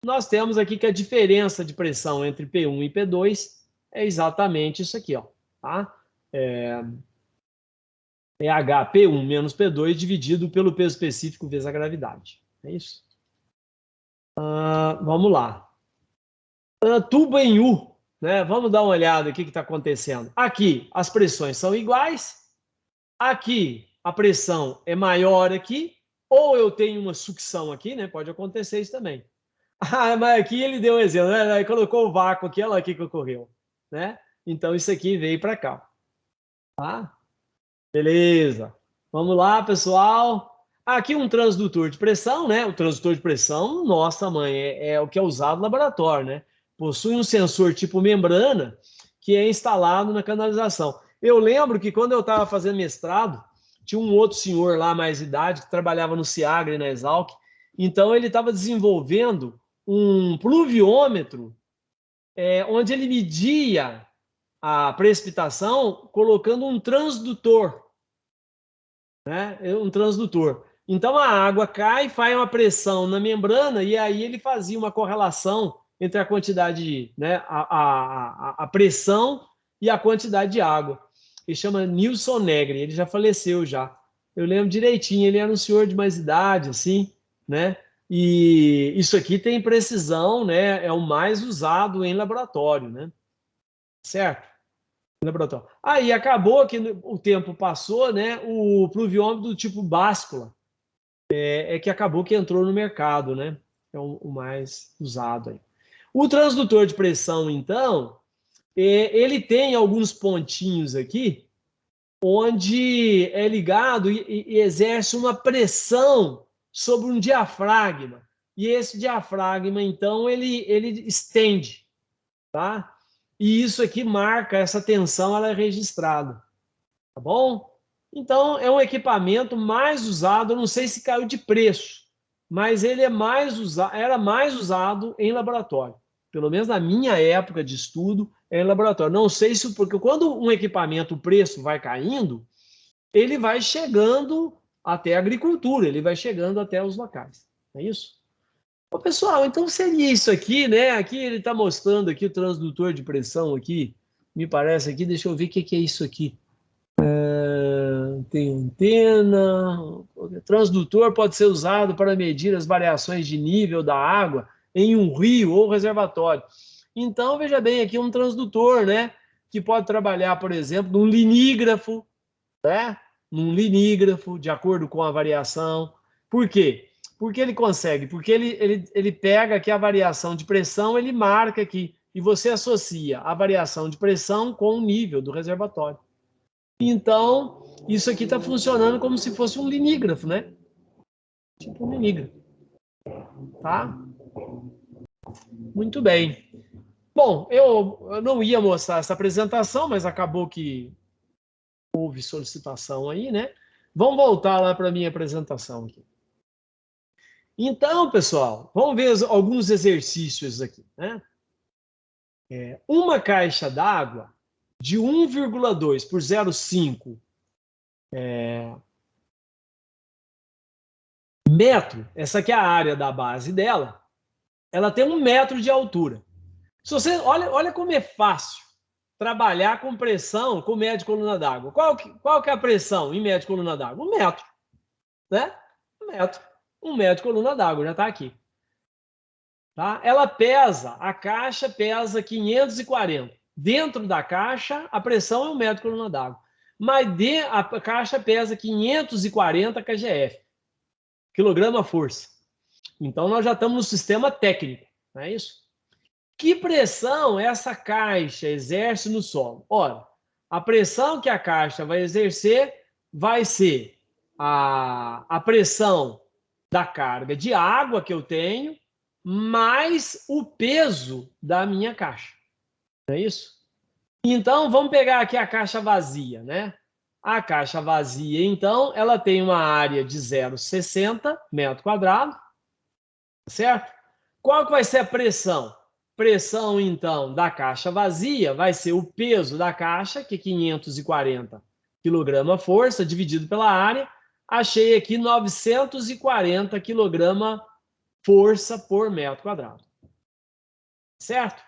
nós temos aqui que a diferença de pressão entre P1 e P2 é exatamente isso aqui, ó. Tá? É HP1 menos P2 dividido pelo peso específico vezes a gravidade. É isso? Vamos lá. Tubo em U, né? Vamos dar uma olhada aqui o que está acontecendo. Aqui, as pressões são iguais. Aqui, a pressão é maior aqui. Ou eu tenho uma sucção aqui, né? Pode acontecer isso também. Mas aqui ele deu um exemplo, né? Ele colocou o vácuo aqui, olha lá o que ocorreu, né? Então, isso aqui veio para cá. Tá? Beleza. Vamos lá, pessoal. Aqui um transdutor de pressão, né? O transdutor de pressão, nossa mãe, é o que é usado no laboratório, né? Possui um sensor tipo membrana que é instalado na canalização. Eu lembro que quando eu estava fazendo mestrado, tinha um outro senhor lá, mais idade, que trabalhava no Ciagre, na Exalc. Então, ele estava desenvolvendo um pluviômetro, onde ele media a precipitação colocando um transdutor, né? Um transdutor. Então a água cai, faz uma pressão na membrana e aí ele fazia uma correlação entre a quantidade, né, a pressão e a quantidade de água. Ele chama Nilson Negri, ele já faleceu já. Eu lembro direitinho, ele era um senhor de mais idade, assim, né? E isso aqui tem precisão, né? É o mais usado em laboratório, né? Certo? Laboratório. Aí acabou que o tempo passou, né? O pluviômetro do tipo báscula que acabou que entrou no mercado, né? É o mais usado aí. O transdutor de pressão, então, ele tem alguns pontinhos aqui, onde é ligado e exerce uma pressão sobre um diafragma. E esse diafragma, então, ele estende, tá? E isso aqui marca, essa tensão, ela é registrada, tá bom? Então, é um equipamento mais usado, eu não sei se caiu de preço, mas ele era mais usado em laboratório. Pelo menos na minha época de estudo, em laboratório. Não sei se, porque quando um equipamento, o preço vai caindo, ele vai chegando até a agricultura, ele vai chegando até os locais. É isso? Ô, pessoal, então seria isso aqui, né? Aqui ele está mostrando aqui o transdutor de pressão aqui, me parece aqui, deixa eu ver o que é isso aqui. Tem antena, transdutor pode ser usado para medir as variações de nível da água em um rio ou reservatório. Então, veja bem, aqui um transdutor, né? Que pode trabalhar, por exemplo, num linígrafo, né? Num linígrafo, de acordo com a variação. Por quê? Porque ele consegue, porque ele pega aqui a variação de pressão, ele marca aqui, e você associa a variação de pressão com o nível do reservatório. Então, isso aqui está funcionando como se fosse um linígrafo, né? Tipo um linígrafo. tá? Muito bem. Bom, eu não ia mostrar essa apresentação, mas acabou que houve solicitação aí, né? Vamos voltar lá para a minha apresentação aqui. Então, pessoal, vamos ver alguns exercícios aqui, né? Uma caixa d'água de 1,2 por 0,5 metro, essa aqui é a área da base dela, ela tem 1 metro de altura. Se você olha como é fácil trabalhar com pressão com média de coluna d'água. Qual que é a pressão em média de coluna d'água? 1 metro, né? 1 metro. 1 metro de coluna d'água, já está aqui. Tá? Ela pesa, a caixa pesa 540. Dentro da caixa, a pressão é 1 metro de coluna d'água. Mas a caixa pesa 540 kgf, quilograma-força. Então, nós já estamos no sistema técnico, não é isso? Que pressão essa caixa exerce no solo? Ora, a pressão que a caixa vai exercer vai ser a pressão da carga de água que eu tenho, mais o peso da minha caixa. Não é isso? Então, vamos pegar aqui a caixa vazia, né? A caixa vazia, então, ela tem uma área de 0,60 metro quadrado, certo? Qual que vai ser a pressão? Pressão, então, da caixa vazia vai ser o peso da caixa, que é 540 kgf, dividido pela área. Achei aqui 940 kgf por metro quadrado. Certo?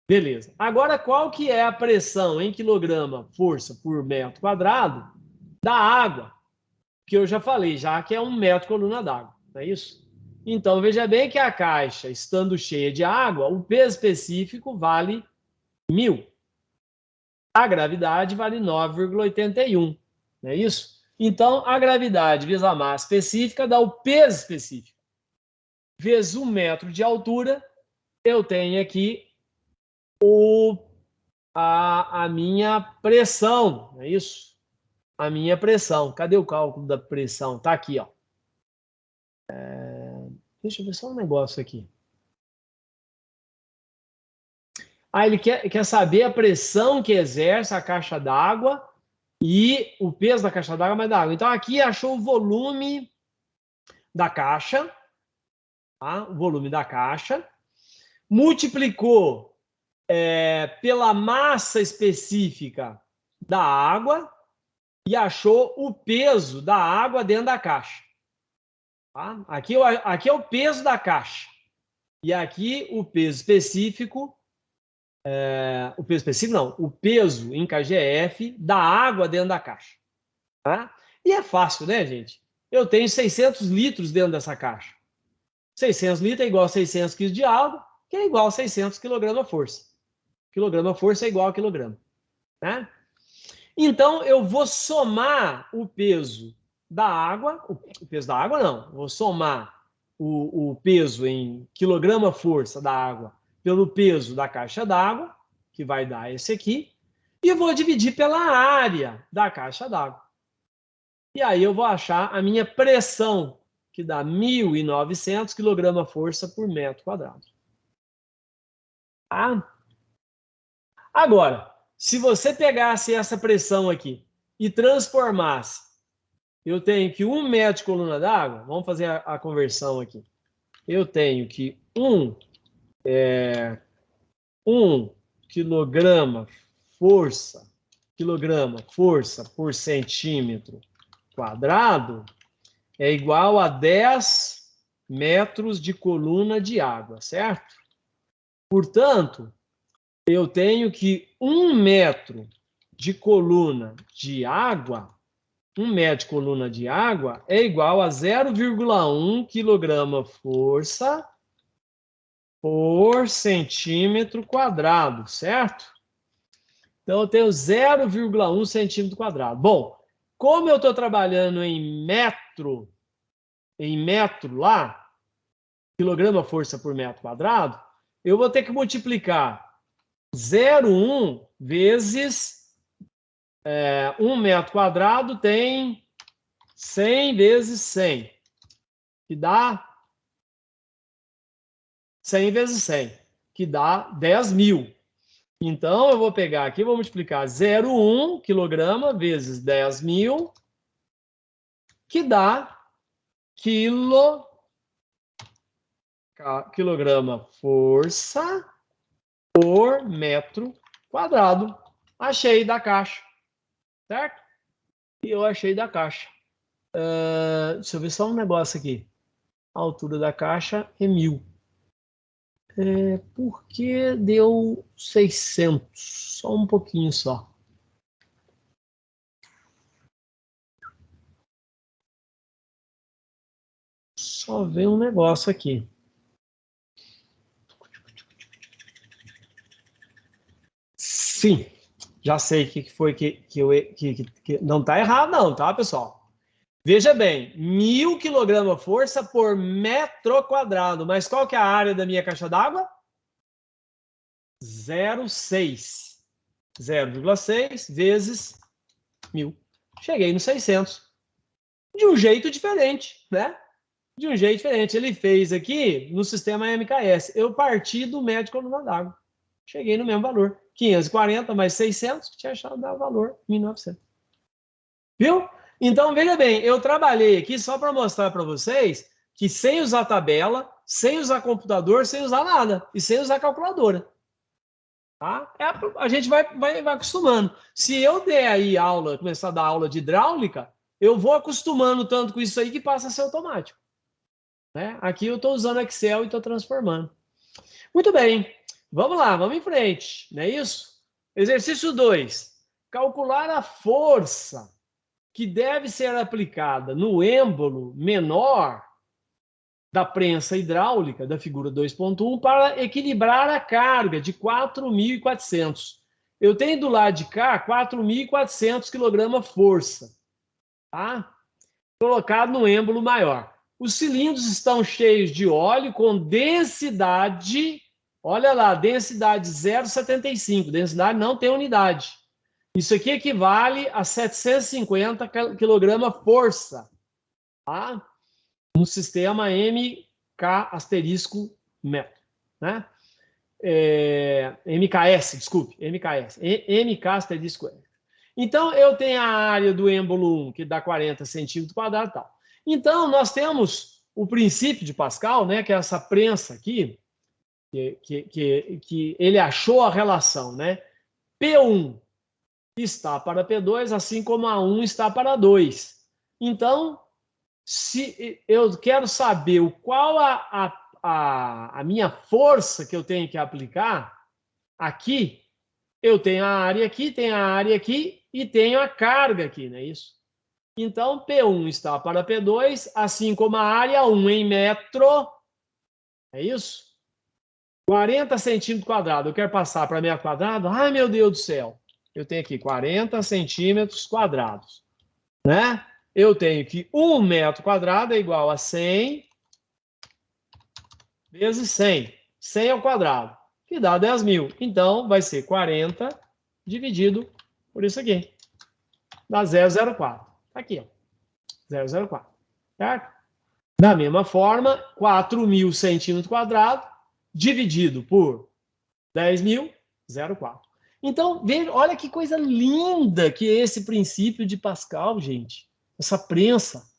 Beleza. Agora, qual que é a pressão em quilograma-força por metro quadrado da água? Que eu já falei, já que é 1 metro coluna d'água. Não é isso? Então, veja bem que a caixa, estando cheia de água, o peso específico vale 1.000. A gravidade vale 9,81. Não é isso? Então, a gravidade vezes a massa específica dá o peso específico. Vezes 1 metro de altura, eu tenho aqui a minha pressão. Não é isso? A minha pressão. Cadê o cálculo da pressão? Está aqui, ó. Deixa eu ver só um negócio aqui. Ele quer saber a pressão que exerce a caixa d'água e o peso da caixa d'água mais da água. Então, aqui achou o volume da caixa, tá? O volume da caixa, multiplicou pela massa específica da água e achou o peso da água dentro da caixa. Tá? Aqui é o peso da caixa. E aqui o peso específico, o peso em kgf da água dentro da caixa. Tá? E é fácil, né, gente? Eu tenho 600 litros dentro dessa caixa. 600 litros é igual a 600 quilos de água, que é igual a 600 quilograma-força. Quilograma-força é igual a quilograma. Né? Então, eu vou somar o peso da água, o peso da água não, vou somar o peso em quilograma-força da água pelo peso da caixa d'água, que vai dar esse aqui, e vou dividir pela área da caixa d'água. E aí eu vou achar a minha pressão, que dá 1.900 kgf por metro quadrado. Tá? Agora, se você pegasse essa pressão aqui e transformasse, eu tenho que 1 metro de coluna d'água, vamos fazer a conversão aqui. Eu tenho que 1 quilograma força por centímetro quadrado é igual a 10 metros de coluna de água, certo? Portanto, eu tenho que 1 metro de coluna de água, 1 metro de coluna de água é igual a 0,1 quilograma força por centímetro quadrado, certo? Então, eu tenho 0,1 centímetro quadrado. Bom, como eu estou trabalhando em metro lá, quilograma força por metro quadrado, eu vou ter que multiplicar 0,1 vezes 1 metro quadrado tem 100 vezes 100, que dá 100 vezes 100, que dá 10.000. Então, eu vou pegar aqui, vou multiplicar 0,1 quilograma vezes 10.000, que dá quilograma força por metro quadrado. Achei da caixa, certo? E eu achei da caixa. Deixa eu ver só um negócio aqui. A altura da caixa é 1.000. Por que deu 600? Só um pouquinho só. Só ver um negócio aqui. Sim, já sei o que foi que não está errado não, tá, pessoal? Veja bem, 1.000 quilograma força por metro quadrado. Mas qual que é a área da minha caixa d'água? 0,6. 0,6 vezes 1.000. Cheguei no 600. De um jeito diferente, né? De um jeito diferente. Ele fez aqui no sistema MKS. Eu parti do médio coluna d'água. Cheguei no mesmo valor. 540 mais 600, que tinha achado dar o valor 1.900. Viu? Então, veja bem, eu trabalhei aqui só para mostrar para vocês que sem usar tabela, sem usar computador, sem usar nada e sem usar calculadora. Tá? A gente vai acostumando. Se eu der aí aula, começar a dar aula de hidráulica, eu vou acostumando tanto com isso aí que passa a ser automático. Né? Aqui eu estou usando Excel e estou transformando. Muito bem, vamos lá, vamos em frente, não é isso? Exercício 2. Calcular a força que deve ser aplicada no êmbolo menor da prensa hidráulica da figura 2.1 para equilibrar a carga de 4.400. Eu tenho do lado de cá 4.400 kg força, tá? Colocado no êmbolo maior. Os cilindros estão cheios de óleo com densidade, olha lá, densidade 0,75, densidade não tem unidade. Isso aqui equivale a 750 kg força, tá? No sistema MK asterisco metro, né? MKS, desculpe, MKS, MK asterisco metro. Então, eu tenho a área do êmbolo 1, que dá 40 centímetros quadrados e tal. Então, nós temos o princípio de Pascal, né, que é essa prensa aqui, que ele achou a relação, né? P1 está para P2, assim como a 1 está para 2. Então, se eu quero saber qual a minha força que eu tenho que aplicar, aqui, eu tenho a área aqui, tenho a área aqui e tenho a carga aqui, não é isso? Então, P1 está para P2, assim como a área 1 em metro, é isso? 40 centímetros quadrados. Eu quero passar para metro quadrado? Ai, meu Deus do céu. Eu tenho aqui 40 centímetros quadrados, né? Eu tenho que 1 metro quadrado é igual a 100 vezes 100. 100 ao quadrado, que dá 10.000. Então, vai ser 40 dividido por isso aqui. Dá 0,04. Tá aqui, ó. 0,04. Certo? Da mesma forma, 4.000 centímetros quadrados dividido por 10.000, 0,4. Então, veja, olha que coisa linda que é esse princípio de Pascal, gente. Essa prensa,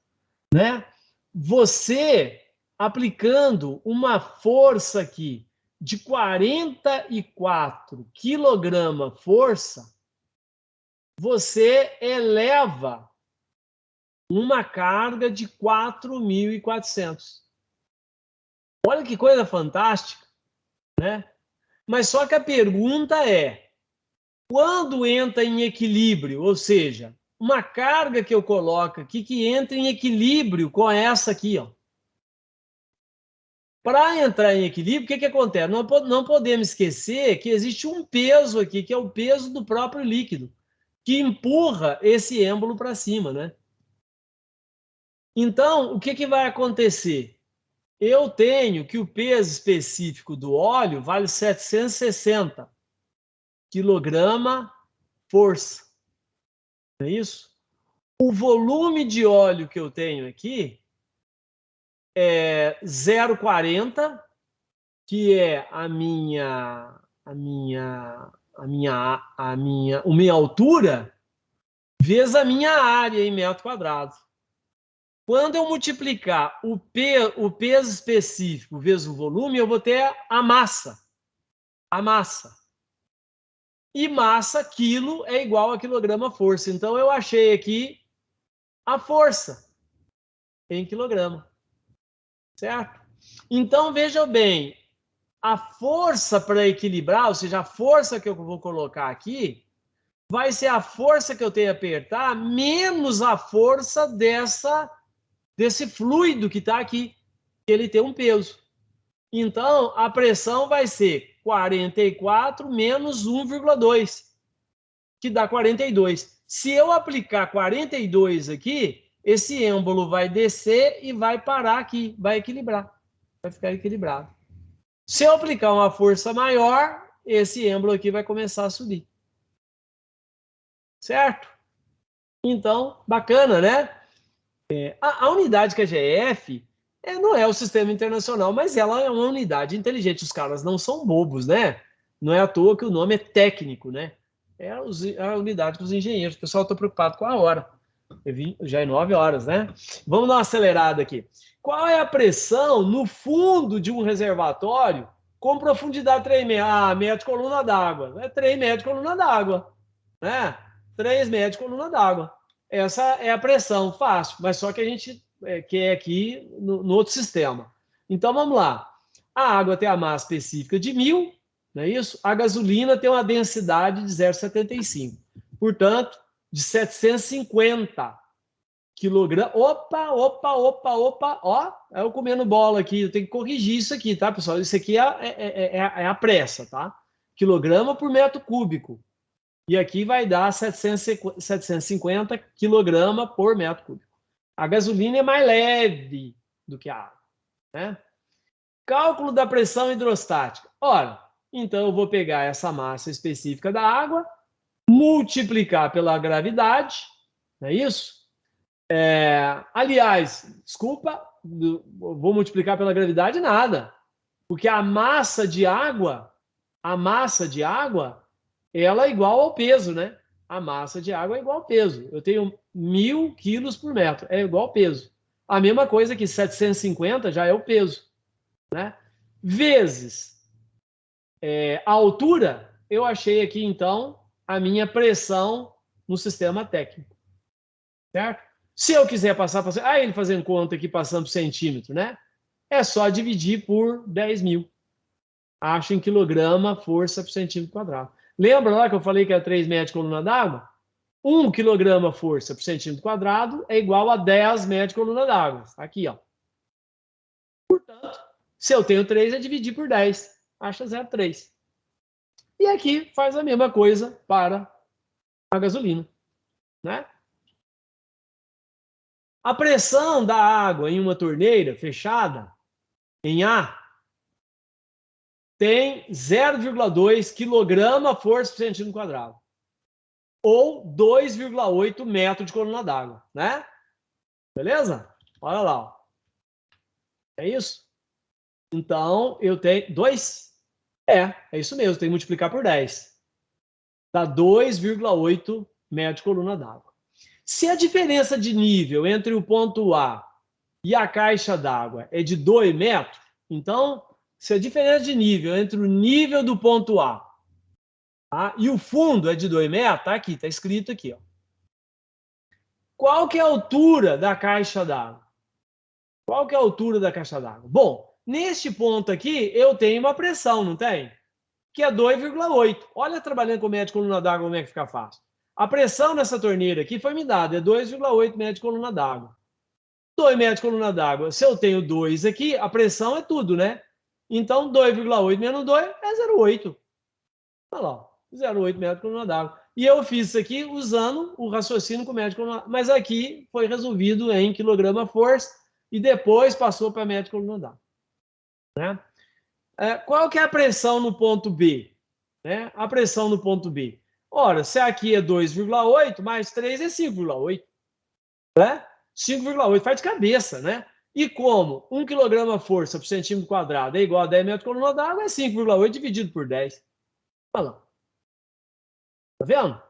né? Você aplicando uma força aqui de 44 kg força, você eleva uma carga de 4.400. Olha que coisa fantástica, né? Mas só que a pergunta é, quando entra em equilíbrio, ou seja, uma carga que eu coloco aqui que entra em equilíbrio com essa aqui, ó. Para entrar em equilíbrio, o que acontece? Não podemos esquecer que existe um peso aqui, que é o peso do próprio líquido, que empurra esse êmbolo para cima, né? Então, o que vai acontecer? Eu tenho que o peso específico do óleo vale 760 quilograma força. Não é isso? O volume de óleo que eu tenho aqui é 0,40 que é a minha altura, vezes a minha área em metro quadrado. Quando eu multiplicar o peso específico vezes o volume, eu vou ter a massa. A massa. E massa, quilo, é igual a quilograma força. Então, eu achei aqui a força em quilograma. Certo? Então, veja bem, a força para equilibrar, ou seja, a força que eu vou colocar aqui, vai ser a força que eu tenho que apertar menos a força desse fluido que está aqui. Ele tem um peso. Então, a pressão vai ser 44 menos 1,2, que dá 42. Se eu aplicar 42 aqui, esse êmbolo vai descer e vai parar aqui, vai equilibrar, vai ficar equilibrado. Se eu aplicar uma força maior, esse êmbolo aqui vai começar a subir. Certo? Então, bacana, né? A unidade QGF não é o sistema internacional, mas ela é uma unidade inteligente. Os caras não são bobos, né? Não é à toa que o nome é técnico, né? É a unidade dos engenheiros. O pessoal está preocupado com a hora. Já é 9 horas, né? Vamos dar uma acelerada aqui. Qual é a pressão no fundo de um reservatório com profundidade 3 metros? Ah, metro de coluna d'água. É 3 metros de coluna d'água. Né? 3 metros de coluna d'água. Essa é a pressão, fácil. Mas só que a gente quer aqui no outro sistema. Então, vamos lá. A água tem a massa específica de 1.000, não é isso? A gasolina tem uma densidade de 0,75. Portanto, de 750 quilogramas. Opa! Ó, eu comendo bola aqui. Eu tenho que corrigir isso aqui, tá, pessoal? Isso aqui é a pressa, tá? Quilograma por metro cúbico. E aqui vai dar 750 quilogramas por metro cúbico. A gasolina é mais leve do que a água, né? Cálculo da pressão hidrostática. Ora, então eu vou pegar essa massa específica da água, multiplicar pela gravidade, não é isso? Aliás, desculpa, vou multiplicar pela gravidade nada, porque a massa de água, ela é igual ao peso, né? A massa de água é igual ao peso. Eu tenho 1.000 quilos por metro, é igual ao peso. A mesma coisa que 750 já é o peso, né? Vezes a altura, eu achei aqui, então, a minha pressão no sistema técnico, certo? Se eu quiser passar para... ele fazendo conta aqui, passando por centímetro, né? É só dividir por 10.000. Acho em quilograma força por centímetro quadrado. Lembra lá que eu falei que é 3 metros de coluna d'água? 1 quilograma força por centímetro quadrado é igual a 10 metros de coluna d'água. Aqui, ó. Portanto, se eu tenho 3, é dividir por 10. Acha 0,3. E aqui faz a mesma coisa para a gasolina, né? A pressão da água em uma torneira fechada, em A, tem 0,2 quilograma força por centímetro quadrado. Ou 2,8 metros de coluna d'água, né? Beleza? Olha lá. Ó. É isso? Então, eu tenho 2? É isso mesmo. Tem que multiplicar por 10. Dá 2,8 metros de coluna d'água. Se a diferença de nível entre o ponto A e a caixa d'água é de 2 metros, então, se a diferença de nível entre o nível do ponto A, tá, e o fundo é de 2 metros, tá aqui, tá escrito aqui, ó. Qual que é a altura da caixa d'água? Qual que é a altura da caixa d'água? Bom, neste ponto aqui, eu tenho uma pressão, não tem? Que é 2,8. Olha, trabalhando com metro de coluna d'água, como é que fica fácil. A pressão nessa torneira aqui foi me dada, é 2,8 metros de coluna d'água. 2 metros de coluna d'água. Se eu tenho 2 aqui, a pressão é tudo, né? Então, 2,8 menos 2 é 0,8. Olha lá, 0,8 metros de coluna d'água. E eu fiz isso aqui usando o raciocínio com metro de coluna d'água. Mas aqui foi resolvido em quilograma força e depois passou para metro de coluna d'água. Né? Qual que é a pressão no ponto B? Né? A pressão no ponto B. Ora, se aqui é 2,8, mais 3 é 5,8. Né? 5,8 faz de cabeça, né? E como 1 kg força por centímetro quadrado é igual a 10 metros coluna d'água, é 5,8 dividido por 10. Olha lá. Tá vendo?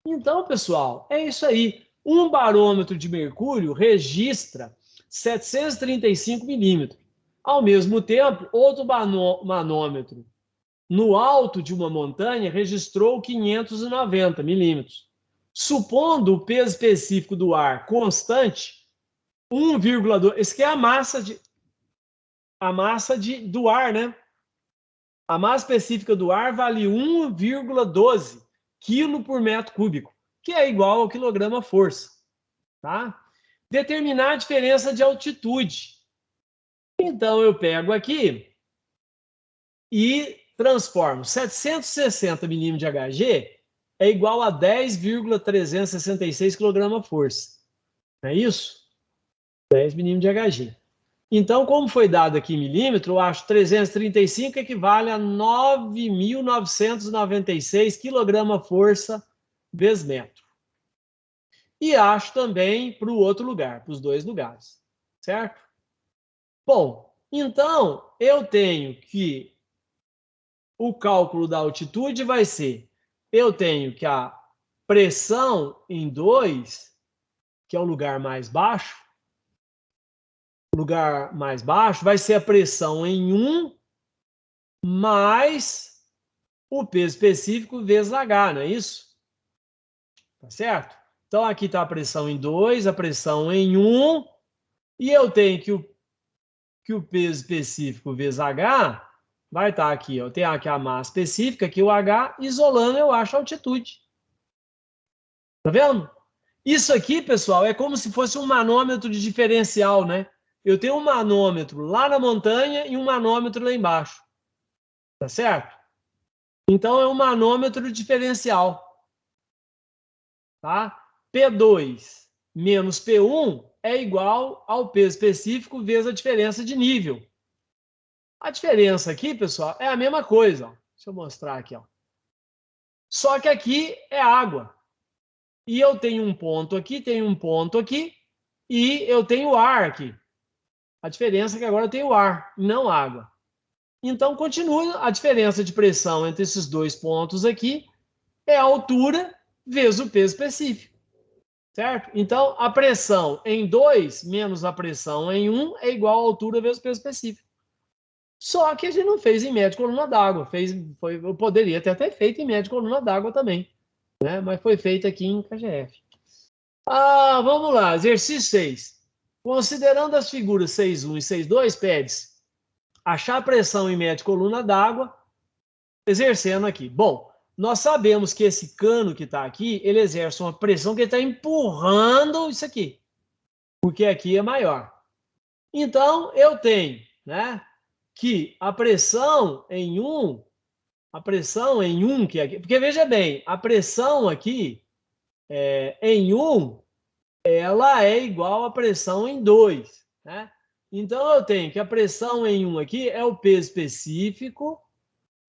Então, pessoal, é isso aí. Um barômetro de mercúrio registra 735 milímetros. Ao mesmo tempo, outro manômetro no alto de uma montanha registrou 590 milímetros. Supondo o peso específico do ar constante, 1,2. Esse aqui é a massa do ar, né? A massa específica do ar vale 1,12 kg por metro cúbico, que é igual ao quilograma força. Tá? Determinar a diferença de altitude. Então, eu pego aqui e transformo 760 milímetros de Hg é igual a 10,366 kg-força. Não é isso? 10 milímetros de Hg. Então, como foi dado aqui em milímetro, eu acho 335 equivale a 9.996 kg-força vezes metro. E acho também para o outro lugar, para os dois lugares, certo? Bom, então eu tenho que o cálculo da altitude vai ser, eu tenho que a pressão em 2, que é o lugar mais baixo, vai ser a pressão em 1 mais o peso específico vezes H, não é isso? Tá certo? Então aqui está a pressão em 2, a pressão em 1, e eu tenho que o peso específico vezes H vai estar aqui, ó. Eu tenho aqui a massa específica, aqui o H, isolando eu acho a altitude. Tá vendo? Isso aqui, pessoal, é como se fosse um manômetro de diferencial, né? Eu tenho um manômetro lá na montanha e um manômetro lá embaixo. Tá certo? Então, é um manômetro diferencial. Tá? P2 menos P1 é igual ao peso específico vezes a diferença de nível. A diferença aqui, pessoal, é a mesma coisa. Ó. Deixa eu mostrar aqui. Ó. Só que aqui é água. E eu tenho um ponto aqui, tenho um ponto aqui, e eu tenho ar aqui. A diferença é que agora eu tenho ar, não água. Então, continua a diferença de pressão entre esses dois pontos aqui, é a altura vezes o peso específico. Certo? Então, a pressão em 2 menos a pressão em 1 é igual à altura vezes o peso específico. Só que a gente não fez em média de coluna d'água. Eu poderia até feito em média de coluna d'água também. Né? Mas foi feito aqui em KGF. Vamos lá. Exercício 6. Considerando as figuras 6.1 e 6.2, pede-se achar a pressão em média de coluna d'água exercendo aqui. Bom, nós sabemos que esse cano que está aqui, ele exerce uma pressão que está empurrando isso aqui. Porque aqui é maior. Então, eu tenho, né, que a pressão em 1, que é aqui, porque veja bem, a pressão aqui em 1, ela é igual à pressão em 2, né? Então, eu tenho que a pressão em 1 aqui é o peso específico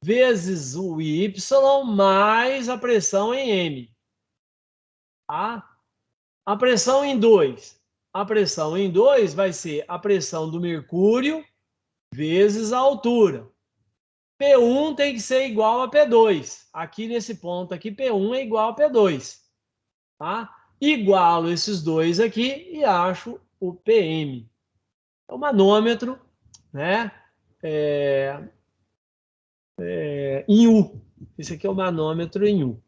vezes o Y mais a pressão em M. Tá? A pressão em 2. A pressão em 2 vai ser a pressão do mercúrio vezes a altura. P1 tem que ser igual a P2. Aqui nesse ponto aqui, P1 é igual a P2. Tá? Igualo esses dois aqui e acho o PM. É o manômetro, né? Em U. Esse aqui é o manômetro em U.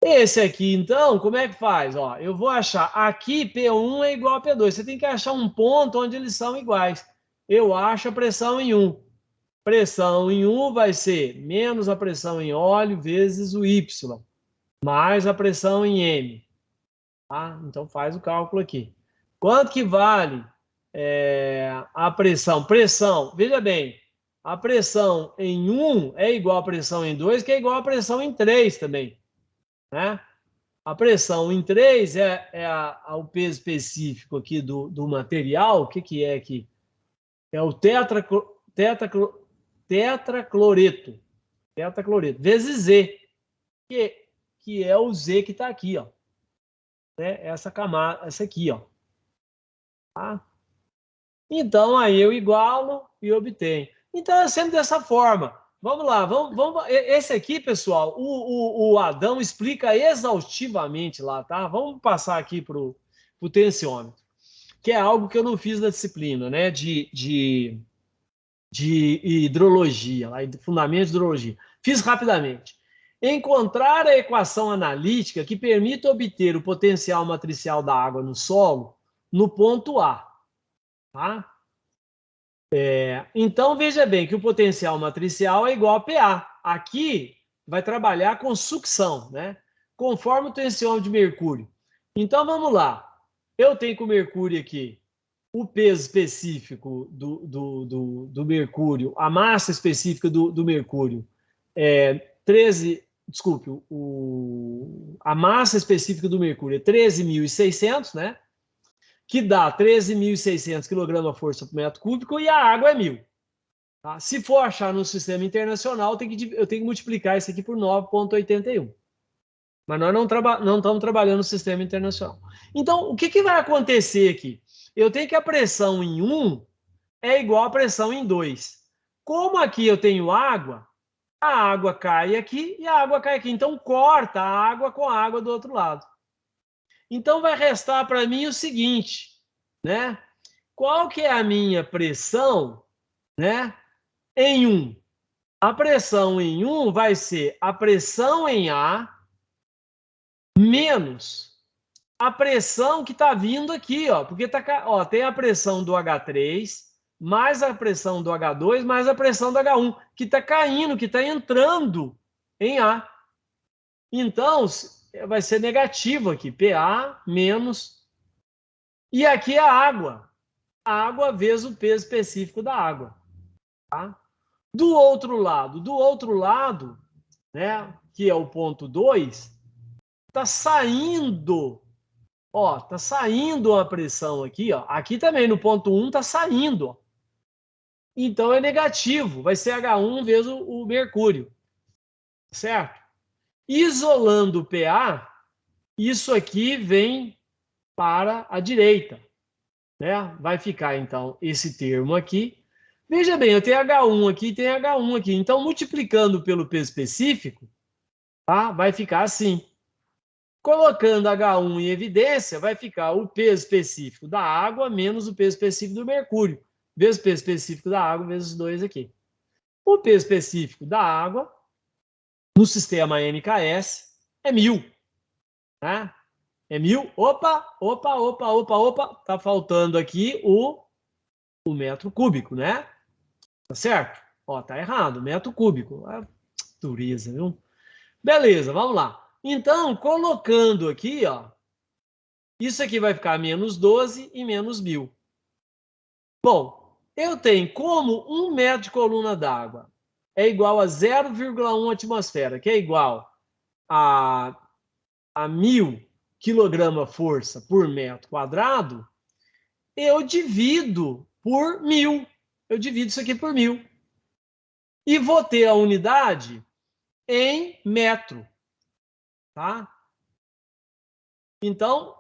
Esse aqui, então, como é que faz? Ó, eu vou achar aqui P1 é igual a P2. Você tem que achar um ponto onde eles são iguais. Eu acho a pressão em 1. Pressão em 1 vai ser menos a pressão em óleo vezes o Y, mais a pressão em M. Tá? Então, faz o cálculo aqui. Quanto que vale a pressão? Pressão, veja bem, a pressão em 1 é igual à pressão em 2, que é igual à pressão em 3 também. Né? A pressão em 3 o peso específico aqui do material. O que é aqui? É o tetracloreto, vezes Z, que é o Z que está aqui, ó. Né? Essa camada, essa aqui, ó. Tá? Então, aí eu igualo e obtenho. Então, é sempre dessa forma. Vamos lá, esse aqui, pessoal, o Adão explica exaustivamente lá, tá? Vamos passar aqui para o tensiômetro, que é algo que eu não fiz na disciplina, né? De hidrologia, lá, fundamento de hidrologia. Fiz rapidamente. Encontrar a equação analítica que permita obter o potencial matricial da água no solo no ponto A. Tá? Então, veja bem que o potencial matricial é igual a PA. Aqui vai trabalhar com sucção, né? Conforme o tensiômetro de mercúrio. Então, vamos lá. Eu tenho com o mercúrio aqui o peso específico do mercúrio, a massa específica do mercúrio é 13, desculpe, a massa específica do mercúrio é 13.600, né? Que dá 13.600 kg/força por metro cúbico e a água é 1.000. Tá? Se for achar no sistema internacional, eu tenho que multiplicar isso aqui por 9,81. Mas nós não estamos trabalhando no sistema internacional. Então, o que vai acontecer aqui? Eu tenho que a pressão em 1 é igual à pressão em 2. Como aqui eu tenho água, a água cai aqui e a água cai aqui. Então, corta a água com a água do outro lado. Então, vai restar para mim o seguinte, né? Qual que é a minha pressão, né, em 1? A pressão em 1 vai ser a pressão em A menos a pressão que está vindo aqui, ó, porque tem a pressão do H3, mais a pressão do H2, mais a pressão do H1, que está caindo, que está entrando em A. Então, vai ser negativo aqui, PA menos. E aqui a água vezes o peso específico da água. Tá? Do outro lado, né, que é o ponto 2, está saindo. Ó, tá saindo uma pressão aqui, ó. Aqui também no ponto 1 tá saindo, ó. Então é negativo, vai ser H1 vezes o mercúrio. Certo? Isolando o PA, isso aqui vem para a direita, né? Vai ficar então esse termo aqui. Veja bem, eu tenho H1 aqui e tenho H1 aqui. Então multiplicando pelo peso específico, tá? Vai ficar assim. Colocando H1 em evidência, vai ficar o peso específico da água menos o peso específico do mercúrio, vezes o peso específico da água, vezes os dois aqui. O peso específico da água, no sistema NKS, é 1.000. Tá? É 1.000. Opa. Tá faltando aqui o metro cúbico, né? Tá certo? Ó, tá errado, metro cúbico. É dureza, viu? Beleza, vamos lá. Então, colocando aqui, ó, isso aqui vai ficar menos 12 e menos 1.000. Bom, eu tenho como 1 metro de coluna d'água é igual a 0,1 atmosfera, que é igual a 1.000 kg-força por metro quadrado, eu divido por 1.000. Eu divido isso aqui por 1.000. E vou ter a unidade em metro. Tá? Então,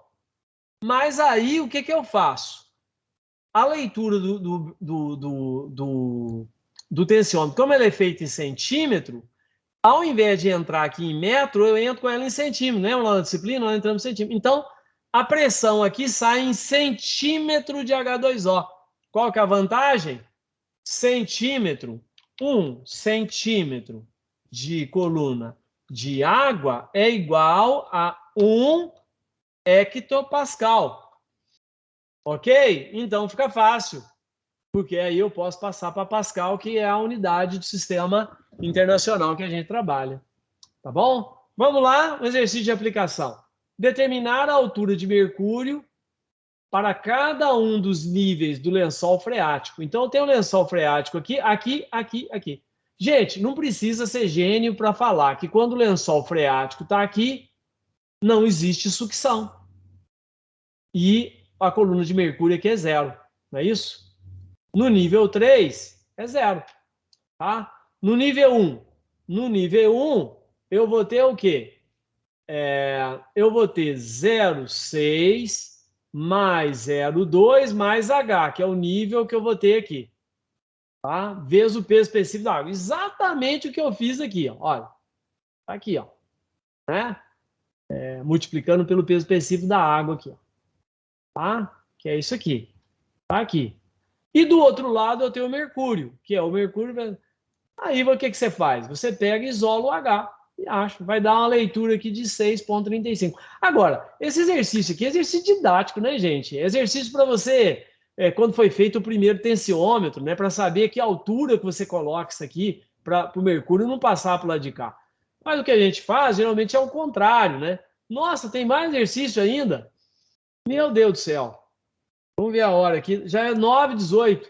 mas aí o que eu faço? A leitura do tensiômetro, como ela é feita em centímetro, ao invés de entrar aqui em metro, eu entro com ela em centímetro. Lembra lá na disciplina? Nós entramos em centímetro. Então, a pressão aqui sai em centímetro de H2O. Qual que é a vantagem? Centímetro. 1 centímetro de coluna de água é igual a 1 hectopascal. Ok? Então fica fácil, porque aí eu posso passar para Pascal, que é a unidade do sistema internacional que a gente trabalha. Tá bom? Vamos lá, um exercício de aplicação. Determinar a altura de mercúrio para cada um dos níveis do lençol freático. Então, tem o lençol freático aqui, aqui. Gente, não precisa ser gênio para falar que quando o lençol freático está aqui, não existe sucção. E a coluna de mercúrio aqui é 0, não é isso? No nível 3, é 0. Tá? No nível 1, eu vou ter o quê? Eu vou ter 0,6 mais 0,2 mais H, que é o nível que eu vou ter aqui. Tá? Vezes o peso específico da água. Exatamente o que eu fiz aqui, ó. Olha. Tá aqui, ó. Né? Multiplicando pelo peso específico da água aqui, ó. Tá? Que é isso aqui. Tá aqui. E do outro lado eu tenho o mercúrio, que é o mercúrio. Aí o que você faz? Você pega e isola o H e acha. Vai dar uma leitura aqui de 6,35. Agora, esse exercício aqui é exercício didático, né, gente? É exercício para você, quando foi feito o primeiro tensiômetro, né, para saber que altura que você coloca isso aqui para o mercúrio não passar para o lado de cá. Mas o que a gente faz, geralmente, é o contrário, né? Nossa, tem mais exercício ainda? Meu Deus do céu. Vamos ver a hora aqui. Já é 9h18.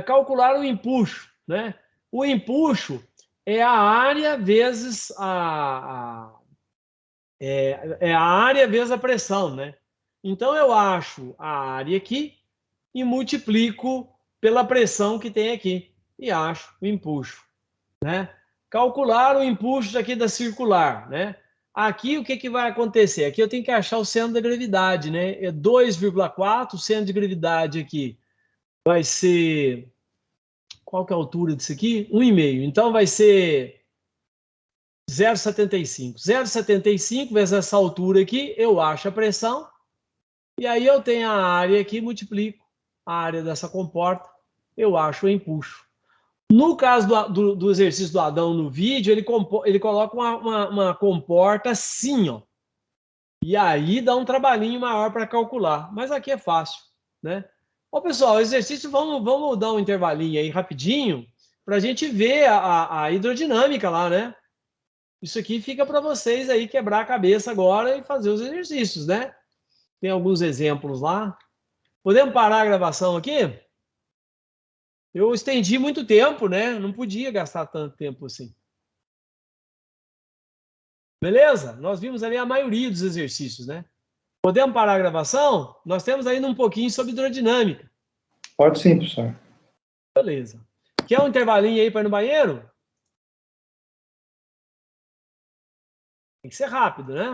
Calcular o empuxo, né? O empuxo é a área vezes a área vezes a pressão, né? Então eu acho a área aqui e multiplico pela pressão que tem aqui e acho o empuxo, né? Calcular o empuxo aqui da circular, né? Aqui o que vai acontecer? Aqui eu tenho que achar o centro da gravidade, né? É 2,4, o centro de gravidade aqui vai ser... Qual que é a altura disso aqui? 1,5. Então vai ser 0,75. 0,75 vezes essa altura aqui, eu acho a pressão. E aí eu tenho a área aqui, multiplico a área dessa comporta, eu acho o empuxo. No caso do exercício do Adão no vídeo, ele coloca uma comporta assim, ó. E aí dá um trabalhinho maior para calcular. Mas aqui é fácil, né? Ô, pessoal, exercício, vamos dar um intervalinho aí rapidinho para a gente ver a hidrodinâmica lá, né? Isso aqui fica para vocês aí quebrar a cabeça agora e fazer os exercícios, né? Tem alguns exemplos lá. Podemos parar a gravação aqui? Eu estendi muito tempo, né? Não podia gastar tanto tempo assim. Beleza? Nós vimos ali a maioria dos exercícios, né? Podemos parar a gravação? Nós temos ainda um pouquinho sobre hidrodinâmica. Pode sim, professor. Beleza. Quer um intervalinho aí para ir no banheiro? Tem que ser rápido, né?